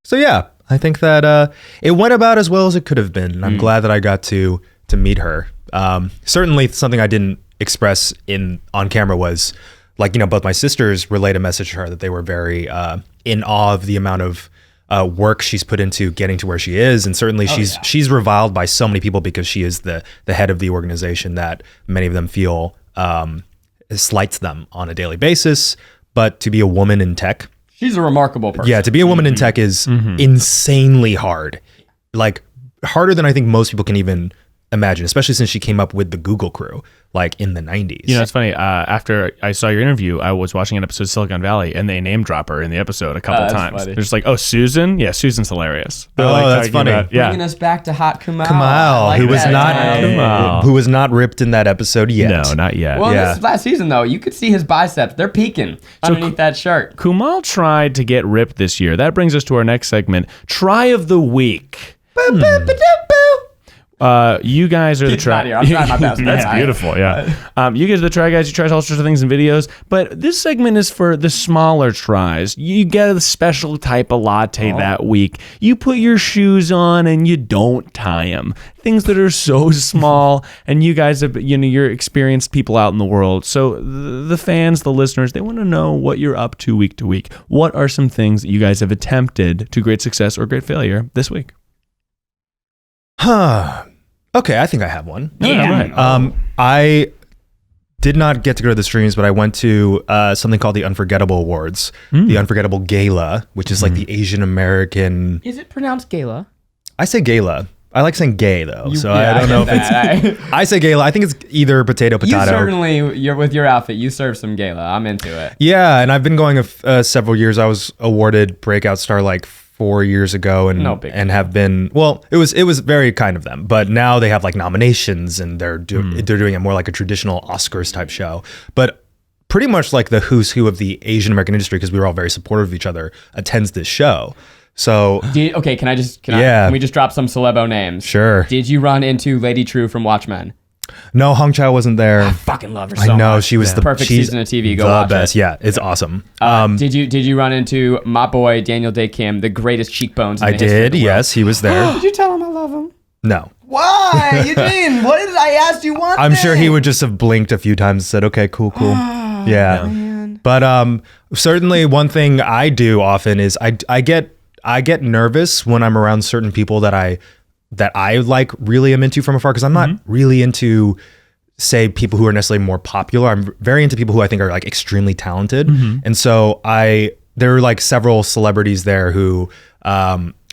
So yeah, I think that it went about as well as it could have been. And I'm glad that I got to meet her. Certainly something I didn't express on camera was like, both my sisters relayed a message to her that they were very in awe of the amount of work she's put into getting to where she is. And certainly she's reviled by so many people because she is the head of the organization that many of them feel slights them on a daily basis. But to be a woman in tech, she's a remarkable person. Yeah, to be a woman in tech is insanely hard. Like harder than I think most people can even imagine, especially since she came up with the Google crew like in the 90s. It's funny. After I saw your interview, I was watching an episode of Silicon Valley, and they name drop her in the episode a couple times. Funny. They're just like, "Oh, Susan? Yeah, Susan's hilarious." That's funny. Bringing us back to Hot Kumail. Who was not ripped in that episode yet. No, not yet. Well, this last season though, you could see his biceps. They're peeking underneath that shirt. Kumail tried to get ripped this year. That brings us to our next segment, Try of the Week. You guys are the try. I'm trying my best. That's beautiful. Yeah. You guys are the try guys. You try all sorts of things in videos, but this segment is for the smaller tries. You get a special type of latte that week. You put your shoes on and you don't tie them. Things that are so small, and you guys have, you're experienced people out in the world. So the fans, the listeners, they want to know what you're up to week. What are some things that you guys have attempted to great success or great failure this week? Okay, I think I have one. Yeah. Right. I did not get to go to the streams, but I went to something called the Unforgettable Awards, the Unforgettable Gala, which is like the Asian American. Is it pronounced gala? I say gala. I like saying gay though, Yeah, I don't know if it's. I say gala. I think it's either potato. You certainly, with your outfit, you serve some gala. I'm into it. Yeah, and I've been going several years. I was awarded Breakout Star like 4 years ago, and have been. Well, it was very kind of them, but now they have like nominations, and they're doing it more like a traditional Oscars type show, but. Pretty much like the who's who of the Asian American industry, because we were all very supportive of each other, attends this show. So can we just drop some celebo names? Sure. Did you run into Lady True from Watchmen? No, Hong Chow wasn't there. I fucking love her so much. I know, she was the perfect season of TV. Go watch best. it. Yeah, it's awesome. Did you run into my boy Daniel Day Kim, the greatest cheekbones in the history of the world? Yes, he was there. Did you tell him I love him? No. Why, Eugene? What did I ask you one I'm thing? sure he would just have blinked a few times and said, okay, cool. Yeah. Man. But certainly one thing I do often is I get nervous when I'm around certain people that I like really am into from afar, because I'm not really into, say, people who are necessarily more popular. I'm very into people who I think are like extremely talented. And so there were like several celebrities there who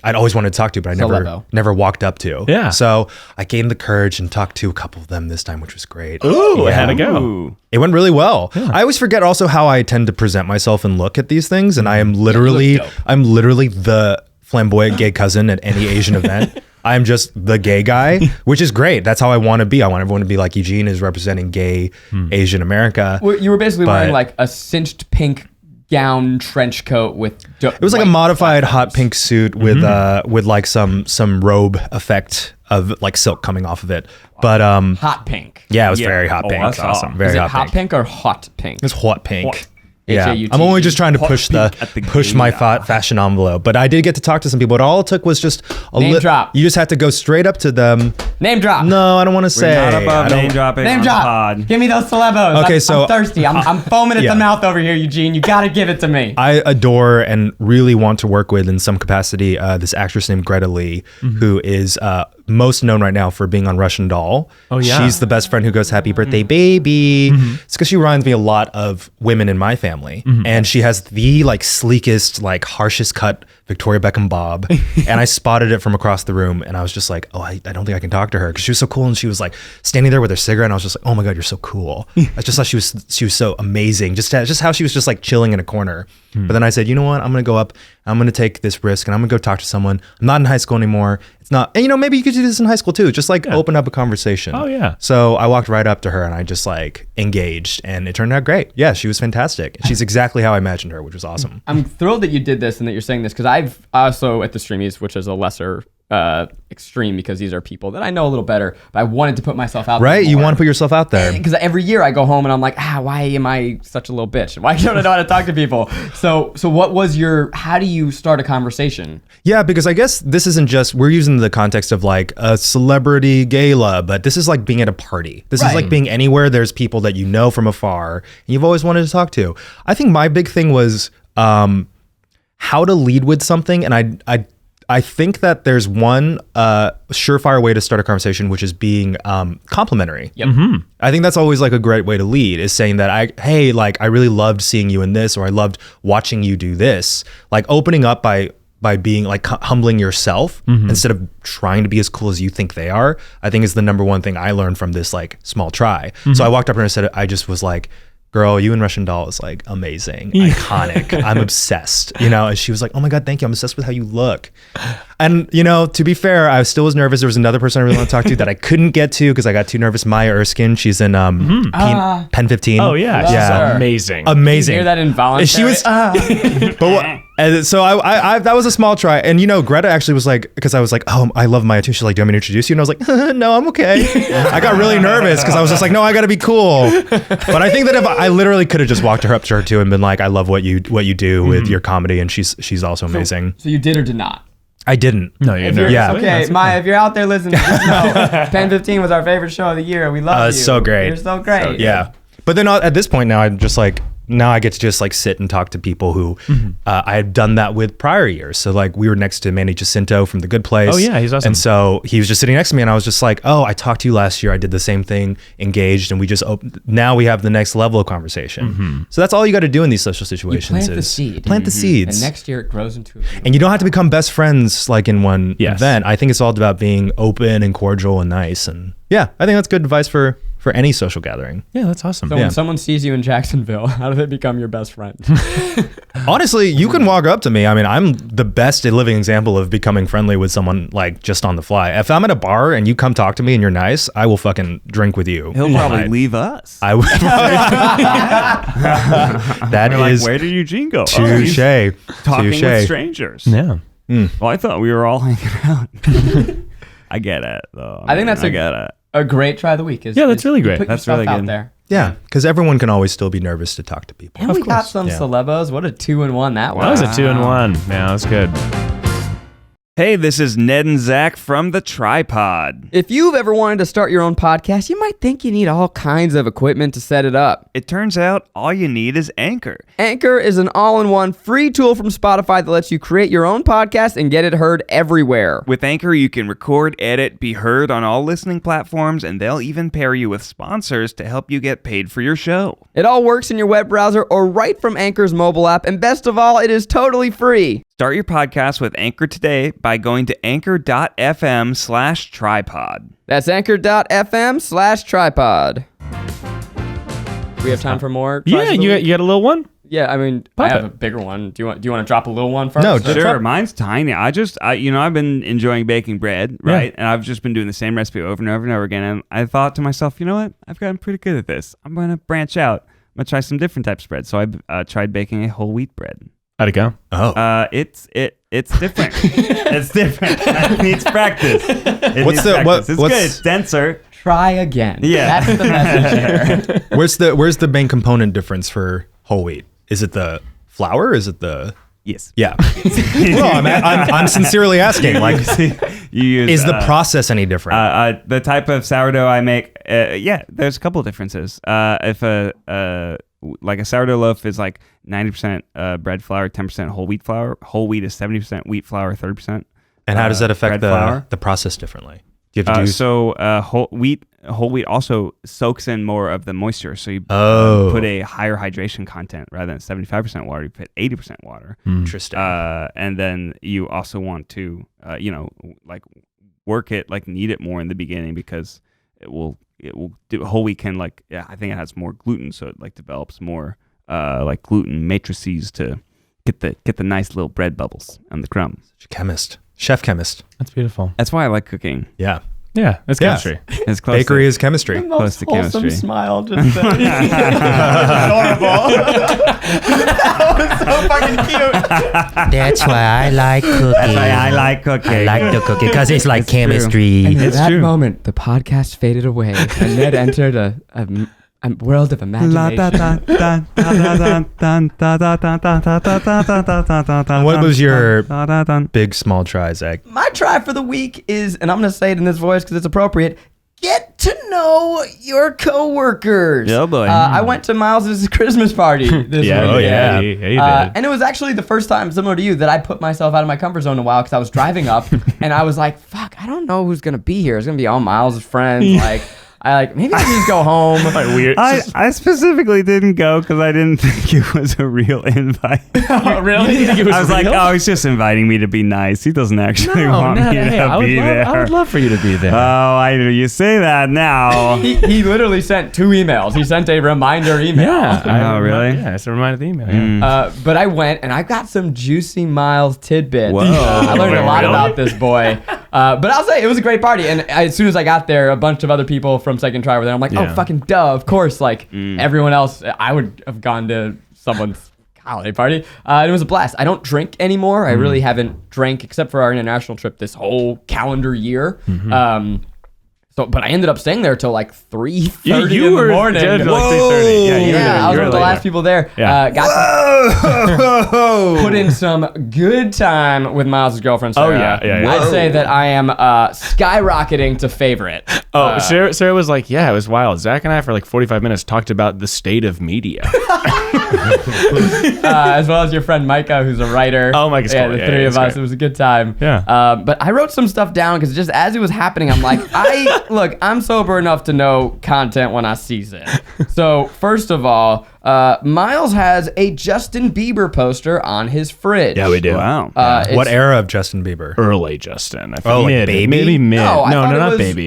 I'd always wanted to talk to, but I never walked up to. Yeah. So I gained the courage and talked to a couple of them this time, which was great. Ooh, how'd it go? It went really well. Yeah. I always forget also how I tend to present myself and look at these things. And I am literally the flamboyant gay cousin at any Asian event. I'm just the gay guy, which is great. That's how I want to be. I want everyone to be like Eugene is representing gay Asian America. Well, you were basically wearing like a cinched pink gown trench coat with it was like a modified hot pink suit with like some robe effect of like silk coming off of it, but hot pink. Yeah, it was very hot pink. That's awesome. Is it hot pink or hot pink? It's hot pink. Hot. Yeah, H-A-U-T-E. I'm only just trying to push my gala. fashion envelope, but I did get to talk to some people. But all it took was just a Name drop. You just had to go straight up to them. Name drop. No, I don't want to say. Not above name dropping. Name on drop. the pod. Give me those celebos. Okay, so I'm thirsty. I'm foaming at yeah. the mouth over here, Eugene. You got to give it to me. I adore and really want to work with in some capacity this actress named Greta Lee, who is most known right now for being on Russian Doll. Oh, yeah. She's the best friend who goes, "Happy birthday, baby." It's because she reminds me a lot of women in my family. And she has the like sleekest, like harshest cut Victoria Beckham bob. And I spotted it from across the room and I was just like, oh, I don't think I can talk to her, because she was so cool. And she was like standing there with her cigarette and I was just like, oh my God, you're so cool. I just thought she was so amazing. Just how she was just like chilling in a corner. But then I said, you know what? I'm going to go up, I'm going to take this risk and I'm going to go talk to someone. I'm not in high school anymore. It's not, and you know, maybe you could do this in high school too. Just like open up a conversation. Oh yeah. So I walked right up to her and I just like engaged and it turned out great. Yeah, she was fantastic. She's exactly how I imagined her, which was awesome. I'm thrilled that you did this and that you're saying this, because I've also at the Streamies, which is a lesser extreme, because these are people that I know a little better, but I wanted to put myself out there. Right? You want to put yourself out there. Because every year I go home and I'm like, why am I such a little bitch? Why don't I know how to talk to people? So what was how do you start a conversation? Yeah, because I guess this isn't just, we're using the context of like a celebrity gala, but this is like being at a party. This is like being anywhere there's people that you know from afar and you've always wanted to talk to. I think my big thing was how to lead with something. And I think that there's one surefire way to start a conversation, which is being complimentary. Yep. I think that's always like a great way to lead, is saying that I really loved seeing you in this, or I loved watching you do this. Like opening up by being like humbling yourself instead of trying to be as cool as you think they are, I think is the number one thing I learned from this like small try. So I walked up to her and said, I just was like, girl, you and Russian Doll is like amazing, iconic. I'm obsessed, you know? And she was like, oh my God, thank you. I'm obsessed with how you look. And, you know, to be fair, I still was nervous. There was another person I really want to talk to that I couldn't get to because I got too nervous. Maya Erskine. She's in Pen 15. Oh yeah. She's amazing. Amazing. You hear that involuntary? She was, but what? And so I that was a small try. And you know, Greta actually was like, because I was like, oh, I love Maya too. She's like, do you want me to introduce you? And I was like, no, I'm okay. I got really nervous because I was just like, no, I got to be cool. But I think that if I literally could have just walked up to her too and been like, I love what you do with your comedy, and she's also amazing. So you did or did not? I didn't. No, you're Okay, Maya, if you're out there listening, just know Pen 15 was our favorite show of the year. We love you. It's so great. You're so great. Yeah. But then at this point now, I'm just like, now I get to just like sit and talk to people who I had done that with prior years. So like we were next to Manny Jacinto from The Good Place. Oh, yeah, he's awesome. And so he was just sitting next to me, and I was just like, oh, I talked to you last year. I did the same thing, engaged, and we just now we have the next level of conversation. So that's all you got to do in these social situations. Plant the seed. Plant the seeds. And next year it grows into a And you don't have to become best friends like in one Yes. event. I think it's all about being open and cordial and nice. And yeah, I think that's good advice for any social gathering. Yeah, that's awesome. So when someone sees you in Jacksonville, how do they become your best friend? Honestly, you can walk up to me. I mean, I'm the best living example of becoming friendly with someone like just on the fly. If I'm at a bar and you come talk to me and you're nice, I will fucking drink with you. He'll probably leave us. I would. That We're is like, where did Eugene go? touche. He's talking Touche. with strangers. Yeah. Well, I thought we were all hanging out. I get it, though. I think that's I get it. a great try of the week. Yeah, that's really great. Put That's your stuff really out good. there. Yeah, because everyone can always still be nervous to talk to people. And we got some Yeah. celebos. What a 2-in-1 that That was was. a 2-in-1. Yeah, that was good. Hey, this is Ned and Zach from the TryPod. If you've ever wanted to start your own podcast, you might think you need all kinds of equipment to set it up. It turns out all you need is Anchor. Anchor is an all-in-one free tool from Spotify that lets you create your own podcast and get it heard everywhere. With Anchor, you can record, edit, be heard on all listening platforms, and they'll even pair you with sponsors to help you get paid for your show. It all works in your web browser or right from Anchor's mobile app, and best of all, it is totally free. Start your podcast with Anchor today by going to anchor.fm/tripod. That's anchor.fm/tripod. We have time for more? Yeah, tries of the you week? got a little one? Yeah, I mean, Pop I have it. a bigger one. Do you want to drop a little one first? No, Sure, mine's tiny. I've been enjoying baking bread, right? And I've just been doing the same recipe over and over and over again. And I thought to myself, you know what? I've gotten pretty good at this. I'm going to branch out. I'm going to try some different types of bread. So I tried baking a whole wheat bread. How'd it go? Oh. It's different. It's different. It needs practice. What's the- It's good. what's- It's denser. Try again. Yeah. That's the message here. Where's the main component difference for whole wheat? Is it the flour? Is it the Yes. yeah? No, I'm sincerely asking. Like, You use, is the process any different? the type of sourdough I make, there's a couple of differences. If a sourdough loaf is like 90% bread flour, 10% whole wheat flour. Whole wheat is 70% wheat flour, 30%. And how does that affect bread flour. the process differently? Do you have to do whole wheat also soaks in more of the moisture. So you put a higher hydration content rather than 75% water. You put 80% water. interesting? And then you also want to, work it, knead it more in the beginning because it will do whole wheat can I think it has more gluten, so it develops more gluten matrices to get the nice little bread bubbles and the crumbs. Chef chemist. That's beautiful. That's why I like cooking. Yeah. Yeah, that's Yeah. chemistry. It's close Bakery to, is chemistry. The close most to wholesome chemistry. smile just then. Adorable. That was so fucking cute. That's why I like cooking. That's why I like cooking. I like the cooking because it's like It's true. chemistry. And at It's that true. moment, the podcast faded away, and Ned entered a world of imagination. What was your big small try, Zach? My try for the week is, and I'm going to say it in this voice because it's appropriate, get to know your coworkers. Oh, boy. I went to Miles's Christmas party this Yeah, weekend. oh, yeah, you did. And it was actually the first time, similar to you, that I put myself out of my comfort zone in a while because I was driving up and I was like, fuck, I don't know who's going to be here. It's going to be all Miles' friends. Maybe I should just go home. Like weird. I specifically didn't go because I didn't think it was a real invite. Oh, really? You think it was I was like, real? oh, he's just inviting me to be nice. He doesn't actually want me to be there. I would love for you to be there. You say that now. He literally sent 2 emails. He sent a reminder email. Oh, really? Yeah, it's a reminder of the email. Yeah. But I went and I got some juicy Miles tidbits. Whoa. I learned a lot Really? about this boy. But I'll say it was a great party. And as soon as I got there, a bunch of other people from Second Try were there. I'm like, Yeah. oh, fucking duh. Of course. Everyone else, I would have gone to someone's holiday party. And it was a blast. I don't drink anymore. I really haven't drank except for our international trip this whole calendar year. So, but I ended up staying there till like 3:30 You in were the morning. dead till like 3:30. Yeah, you were Yeah, I was there. one of the last people there. Yeah. Put in some good time with Miles' girlfriend, Sarah. Oh, yeah. I'd say that I am skyrocketing to favorite. Oh, Sarah was like, yeah, it was wild. Zach and I, for like 45 minutes, talked about the state of media. As well as your friend Micah, who's a writer. Oh, Micah's yeah, cool. the Yeah, three yeah, of it's us. great. It was a good time. Yeah. But I wrote some stuff down because just as it was happening, I'm like, look, I'm sober enough to know content when I sees it. So first of all, Miles has a Justin Bieber poster on his fridge. Yeah, we do. Wow. What era of Justin Bieber? Early Justin. I think Oh, like mid, Baby? maybe mid. No, I thought it not was, baby.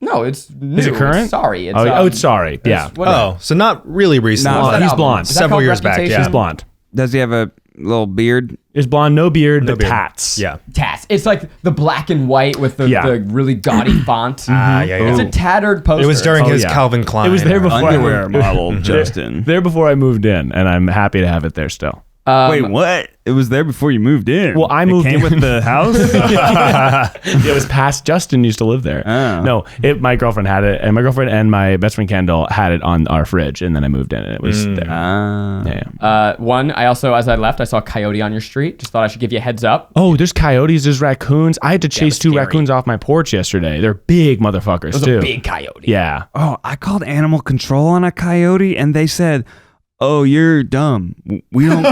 No, it's new. Is it current? It's sorry. It's, It's sorry. Yeah. Oh, so not really recent. No, What's that he's album? blonde. Is that Several called years back, Reputation? yeah. He's blonde. Does he have a little beard? He's blonde, no beard, but beard. tats. Yeah. Tats. It's like the black and white with the really gaudy font. Yeah, yeah. It's a tattered poster. It was during his yeah. Calvin Klein. It was there before I Underwear moved. model, Justin. There before I moved in, and I'm happy to have it there still. Wait, what? It was there before you moved in. Well, I moved it came in. with the house. It was past Justin used to live there. Oh. No, my girlfriend had it, and my girlfriend and my best friend Kendall had it on our fridge, and then I moved in, and it was there. Yeah. One, I also, as I left, I saw a coyote on your street. Just thought I should give you a heads up. Oh, there's coyotes, there's raccoons. I had to chase was 2 scary. raccoons off my porch yesterday. They're big motherfuckers It was too. a big coyote. Yeah. Oh, I called animal control on a coyote, and they said, "Oh, you're dumb. We don't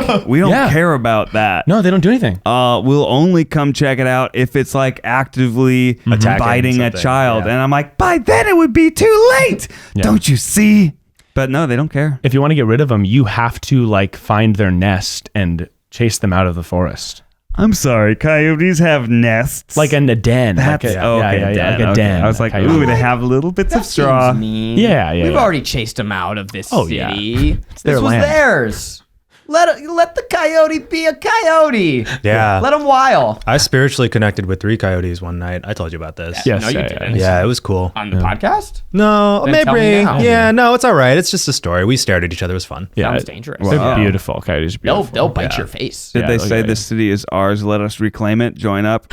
Yeah. care about that. No, they don't do anything. We'll only come check it out if it's like actively Attacking biting a something, child." yeah. And I'm like, by then it would be too late. Yeah. Don't you see? But no, they don't care. If you want to get rid of them, you have to like find their nest and chase them out of the forest. I'm sorry, coyotes have nests. Like in a den. That's like a, okay. like Den, a okay. den. I was like, Coyote. ooh, they have little bits That of straw. seems mean. Yeah, We've yeah. already chased them out of this Oh, city. yeah. This their was land. theirs. Let the coyote be a coyote. Yeah. Let him while. I spiritually connected with 3 coyotes one night. I told you about this. Yes, No, you yeah, didn't. Yeah, it was cool. On the podcast? No, Then tell me maybe. now. Yeah, no, it's all right. It's just a story. We stared at each other. It was fun. Yeah, Sounds dangerous. They're Wow. beautiful. Coyotes are beautiful. They'll bite your face. Did Yeah, they look say at this city is ours? Let us reclaim it. Join up.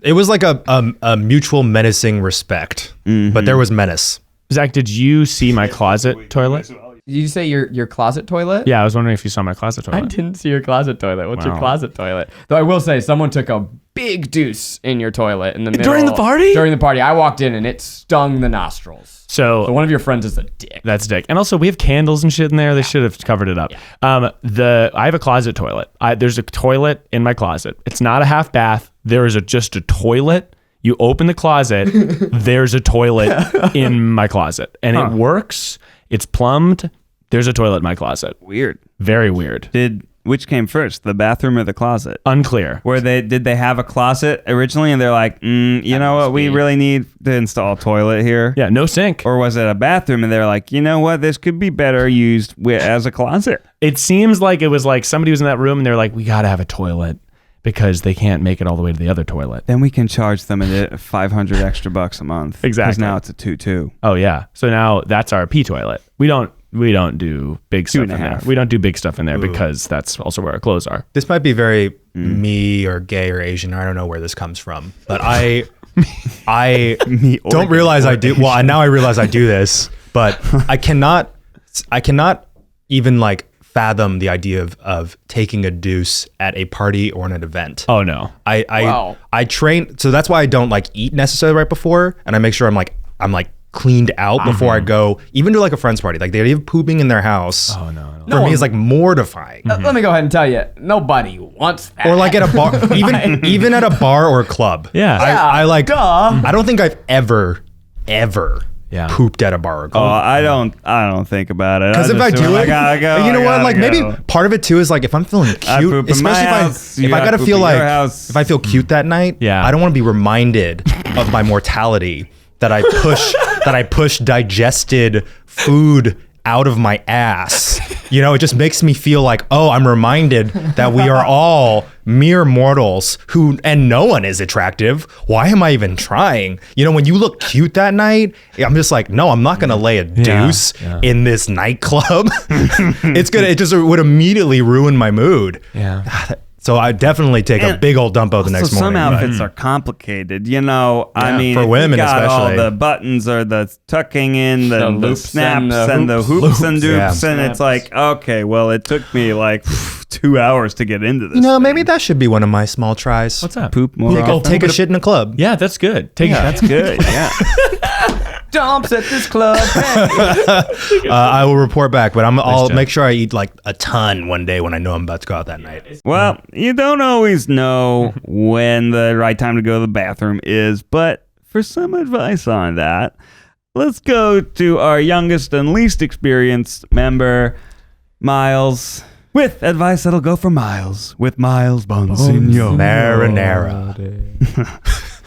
It was like a mutual menacing respect, but there was menace. Zach, did you see my closet toilet? Did you say your closet toilet? Yeah, I was wondering if you saw my closet I toilet. didn't see your closet toilet. What's your Wow. closet toilet? Though I will say, someone took a big deuce in your toilet in the middle. During the party? During the party. I walked in and it stung the nostrils. So So one of your friends is a dick. that's dick. And also, we have candles and shit in there. They should have covered it up. I have a closet toilet. There's a toilet in my closet. It's not a half bath. There is just a toilet. You open the closet. There's a toilet in my closet, and it works. It's plumbed. There's a toilet in my closet. Weird. Very weird. Which came first, the bathroom or the closet? Unclear. Did they have a closet originally, and they're like, you know what, we really need to install a toilet here? Yeah, no sink. Or was it a bathroom, and they're like, you know what, this could be better used as a closet? It seems like it was like somebody was in that room and they're like, we got to have a toilet because they can't make it all the way to the other toilet. Then we can charge them $500 extra bucks a month. Exactly. Because now it's a 2-2. Oh yeah. So now that's our pee toilet. We don't do big stuff in there. 2.5. We don't do big stuff in there because that's also where our clothes are. This might be very me or gay or Asian. I don't know where this comes from, but I don't realize I do. Well, now I realize I do this, but I cannot even like fathom the idea of taking a deuce at a party or an event. Oh no. Wow. I train, so that's why I don't like eat necessarily right before, and I make sure I'm like cleaned out before I go, even to like a friend's party. Like they have pooping in their house. Oh no. For me, it's like mortifying. Let me go ahead and tell you, nobody wants that. Or like at a bar, even at a bar or a club. Yeah. I like. duh. I don't think I've ever Yeah. pooped at a bar or Oh, club. I don't think about it. Because if I do it, I gotta you know what? go, Like maybe part of it too is like if I'm feeling I cute, poop in my especially house, if you I gotta gotta poop feel in like your house. if I feel cute that night, Yeah. I don't want to be reminded of my mortality that I push digested food out of my ass. You know, it just makes me feel like, oh, I'm reminded that we are all mere mortals and no one is attractive. Why am I even trying? You know, when you look cute that night, I'm just like, no, I'm not going to lay a deuce in this nightclub. It just would immediately ruin my mood. Yeah. So I definitely take a big old dumpo the next morning. Some outfits are complicated, you know. I mean, for if women you got especially. all the buttons or the tucking in, the loops snaps and and the hoops and dupes, yeah. and it's like, okay, well, it took me like 2 hours to get into this. You know, maybe thing. that should be one of my small tries. What's up? Poop more. Go often. take a shit in a club. Yeah, that's good. Take That's good. Yeah. Dumps at this club. I will report back, but I'll job. make sure I eat like a ton one day when I know I'm about to go out that night. Well, you don't always know when the right time to go to the bathroom is, but for some advice on that, let's go to our youngest and least experienced member, Miles, with advice that'll go for Miles, with Miles Bonsignor. Marinara.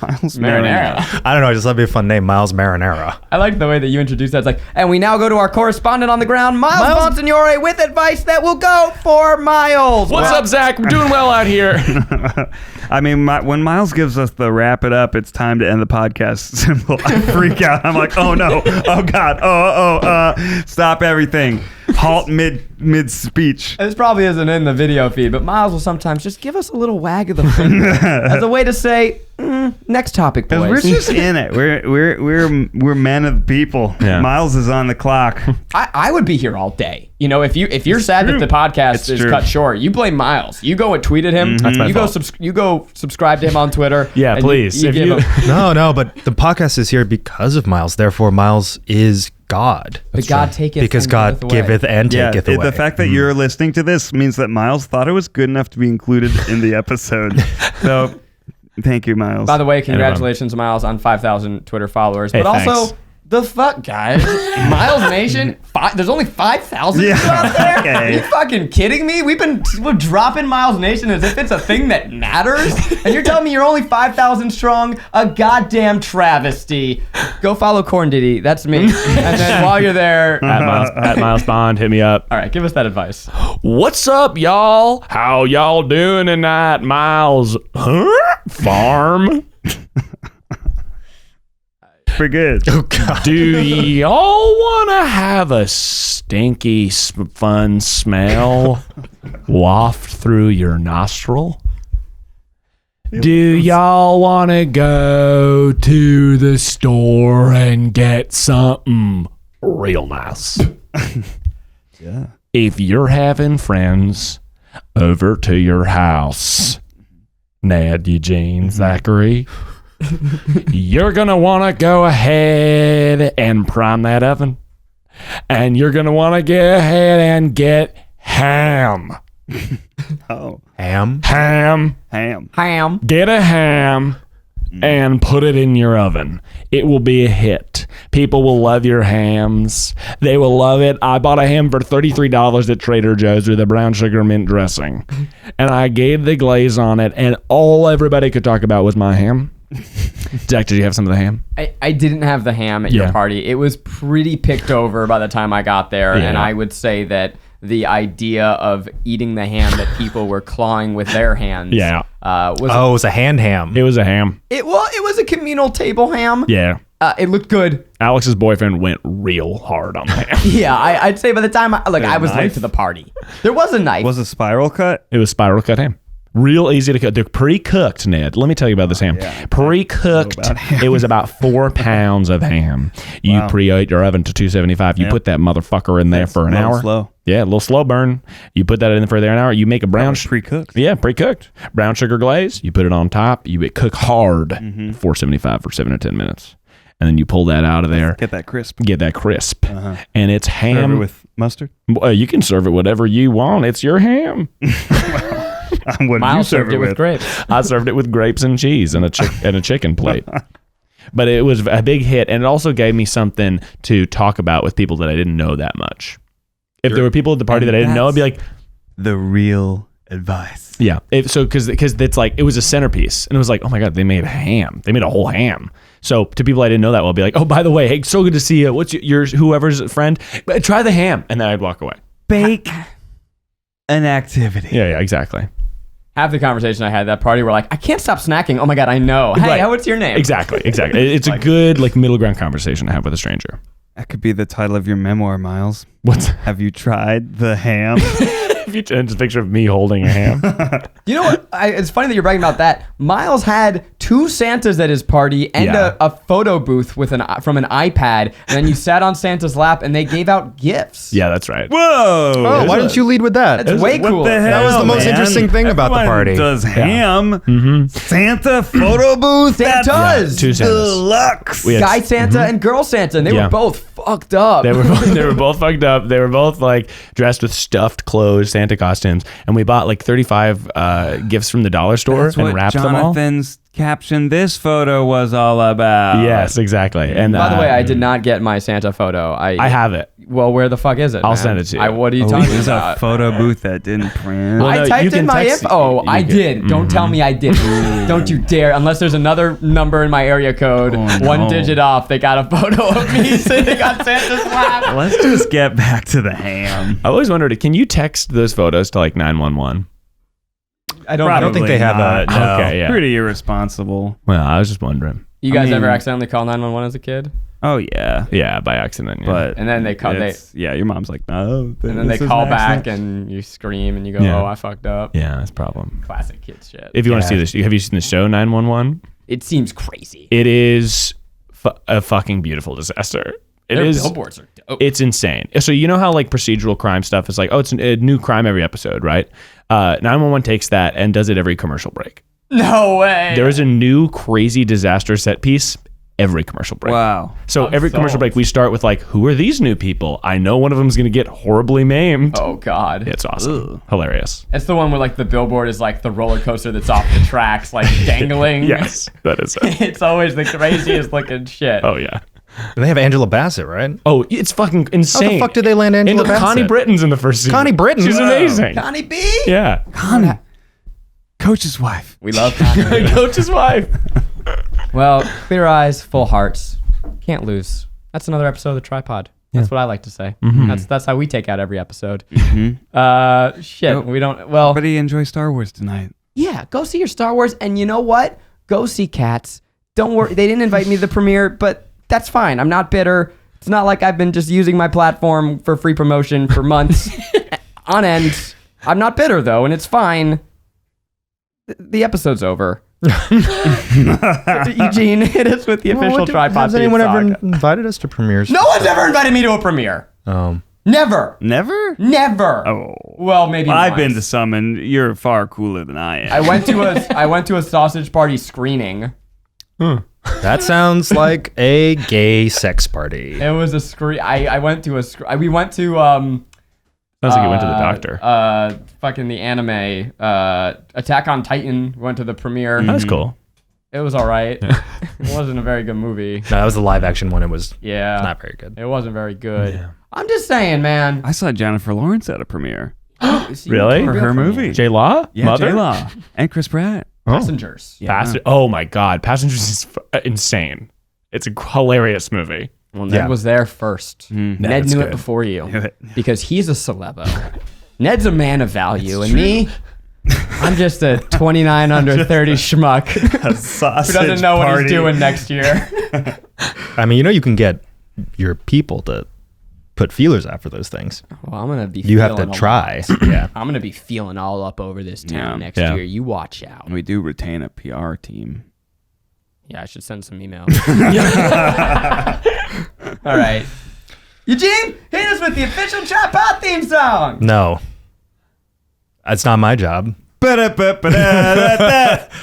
Miles Marinara. I don't know. Just let me a fun name, Miles Marinara. I like the way that you introduced that. It's like, and we now go to our correspondent on the ground, Miles Bonsignore, with advice that will go for Miles. What's up, Zach? We're doing well out here. I mean, when Miles gives us the wrap it up, it's time to end the podcast symbol, I freak out. I'm like, oh no, oh god, stop everything, halt mid speech. This probably isn't in the video feed, but Miles will sometimes just give us a little wag of the finger as a way to say, next topic, boys. We're just in it. We're men of the people. Yeah. Miles is on the clock. I would be here all day. You know, if you're sad that the podcast is true. cut short, you blame Miles. You go and tweet at him. That's my you go fault. you go subscribe to him on Twitter. Yeah, and please. You If give you- him No, but the podcast is here because of Miles. Therefore, Miles is God. the God taketh Because and God giveth away. giveth and taketh away. The fact that you're listening to this means that Miles thought it was good enough to be included in the episode. So, thank you, Miles. By the way, congratulations, Miles, on 5,000 Twitter followers. Hey, but also, thanks. the fuck, guys? Miles Nation, there's only 5,000 Yeah, out there? okay. Are you fucking kidding me? We're dropping Miles Nation as if it's a thing that matters? And you're telling me you're only 5,000 strong? A goddamn travesty. Go follow Corn Diddy. That's me. And then while you're there... at Miles Bond, hit me up. All right, give us that advice. What's up, y'all? How y'all doing tonight, Miles? Farm? Pretty good. Oh, God. Do y'all want to have a stinky, fun smell waft through your nostril? Do y'all want to go to the store and get something real nice? Yeah. If you're having friends over to your house, Ned, Eugene, Zachary, you're going to want to go ahead and prime that oven. And you're going to want to get ahead and get ham. Oh, Ham. ham. Ham. Get a ham and put it in your oven. It will be a hit. People will love your hams. They will love it. I bought a ham for $33 at Trader Joe's with a brown sugar mint dressing. And I gave the glaze on it, and all everybody could talk about was my ham. Jack, did you have some of the ham? I didn't have the ham at your Yeah. party. It was pretty picked over by the time I got there, Yeah. and I would say that the idea of eating the ham that people were clawing with their hands Yeah. was Oh, it's a hand ham. It was a ham. it was a communal table ham. Yeah. It looked good. Alex's boyfriend went real hard on the ham. Yeah, I'd say by the time I was late knife? to the party. There was a knife. Was a spiral cut? It was spiral cut ham. Real easy to cook. They're pre-cooked, Ned. Let me tell you about this ham. Pre-cooked. It was about 4 pounds of ham. You preheat your oven to 275. You put that motherfucker in there for an hour. Slow. Yeah, a little slow burn. You put that in for there an hour. You make a brown Pre-cooked. Yeah, pre-cooked. Brown sugar glaze. You put it on top. You cook hard. 475 for 7 or 10 minutes. And then you pull that out of there. Get that crisp. Get that crisp. And it's ham. Serve it with mustard. Well, you can serve it whatever you want. It's your ham. What did you Miles serve served it with grapes. I served it with grapes and cheese and a chicken plate. But it was a big hit, and it also gave me something to talk about with people that I didn't know that much. If there were people at the party that I didn't know, I'd be like, The real advice. yeah. Because it's like, it was a centerpiece, and it was like, oh my God, they made a ham. They made a whole ham. So to people I didn't know that well, I'd be like, oh, by the way, hey, so good to see you. What's your whoever's friend? Try the ham. And then I'd walk away. Bake an activity. Yeah, exactly. Half the conversation I had at that party were like, I can't stop snacking. Oh my God, I know. Hey, Right. what's your name? Exactly. It's a good middle ground conversation to have with a stranger. That could be the title of your memoir, Miles. What's Have you tried the ham? if you change the picture of me holding a ham. You know what? It's funny that you're bragging about that. Miles had 2 Santas at his party and Yeah. a photo booth with from an iPad, and then you sat on Santa's lap and they gave out gifts. Yeah, that's right. Whoa! Oh, why didn't you lead with that? That's way What cool. the hell? That was the most man? interesting thing about the Everyone party. Does ham? Santa photo booth? That's Santas. 2 Santas. deluxe. We had- Guy Santa and girl Santa, and they Yeah. were both fucked up. They were both fucked up. They were both like dressed with stuffed clothes, Santa costumes, and we bought like 35 gifts from the dollar store That's and what wrapped them all. Jonathan's caption this photo was all about. Yes, exactly. And By the way, I did not get my Santa photo. I have it. Well, where the fuck is it? I'll man? send it to you. What are you talking There's a about? photo booth that didn't print. Well, I no, you typed can in my text- info. you I can- did. Don't tell me I didn't. Don't you dare. Unless there's another number in my area code, Oh, no. 1 digit off, they got a photo of me sitting on Santa's lap. Let's just get back to the ham. I always wondered, can you text those photos to like 911? I don't. I don't think they have a. Probably No. Okay, yeah. Pretty irresponsible. Well, I was just wondering. You guys I mean- ever accidentally call 911 as a kid? Oh yeah, Yeah, by accident. Yeah. but And then they call yeah, your mom's like no, and then they call back and you scream and you go, Yeah. "Oh, I fucked up." yeah, that's a problem. Classic kid shit. If you want to Yeah. see this, have you seen the show 911? It seems crazy. It is a fucking beautiful disaster. It Their is. billboards are dope. It's insane. So you know how like procedural crime stuff is like, oh, it's a new crime every episode, right? 911 takes that and does it every commercial break. No way. There is a new crazy disaster set piece every commercial break. Wow. So I'm every commercial sold. break, we start with like, who are these new people? I know one of them is going to get horribly maimed. Oh God. It's awesome. Ugh. Hilarious. It's the one where like the billboard is like the roller coaster that's off the tracks, like dangling. Yes, that is it. It's always the craziest looking shit. Oh, yeah. They have Angela Bassett, right? Oh, it's fucking How insane. the fuck did they land Angela Bassett? Connie Britton's in the first season. Connie Britton? She's Wow. amazing. Connie B. Yeah. Connie, Coach's wife. We love Connie. Coach's wife. Well, clear eyes, full hearts. Can't lose. That's another episode of the TryPod. That's what I like to say. That's how we take out every episode. Shit. Nope. We don't. Well, Everybody enjoy Star Wars tonight. yeah. Go see your Star Wars, and you know what? Go see Cats. Don't worry. They didn't invite me to the premiere, but that's fine. I'm not bitter. It's not like I've been just using my platform for free promotion for months on end. I'm not bitter though, and it's fine. The episode's over. Eugene, hit us with the official TryPod Has theme anyone song. ever invited us to premieres? No one's ever invited me to a premiere. Never. Never? Never. Oh. Well, maybe I've once. been to some, and you're far cooler than I am. I went to a sausage party screening. That sounds like a gay sex party. It was a screen. I went to a. We went to Sounds like you went to the doctor. Fucking the anime. Attack on Titan. Went to the premiere. That's cool. It was all right. It wasn't a very good movie. No, that was the live action one. It was Yeah. not very good. It wasn't very good. I'm just saying, man. I saw Jennifer Lawrence at a premiere Really? for her movie. J Law? Yeah, Mother? J-Law. And Chris Pratt. Passengers. Yeah. Oh my God. Passengers is insane. It's a hilarious movie. Well, Ned Yeah. was there first. Ned That's knew it good. before you Knew it. because he's a celebo. Ned's a man of value, and me, I'm just a 29 under 30 schmuck who doesn't know what he's doing next year. I mean, you can get your people to put feelers out for those things. Well, I'm gonna be. You have to feeling a try. lot. Yeah. I'm gonna be feeling all up over this town Yeah. next Yeah. year. You watch out. And we do retain a PR team. Yeah, I should send some emails. All right, Eugene, hit us with the official TryPod theme song. No. That's not my job.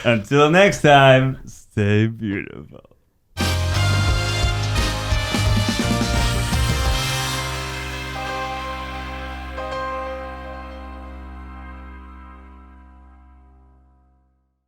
Until next time, stay beautiful.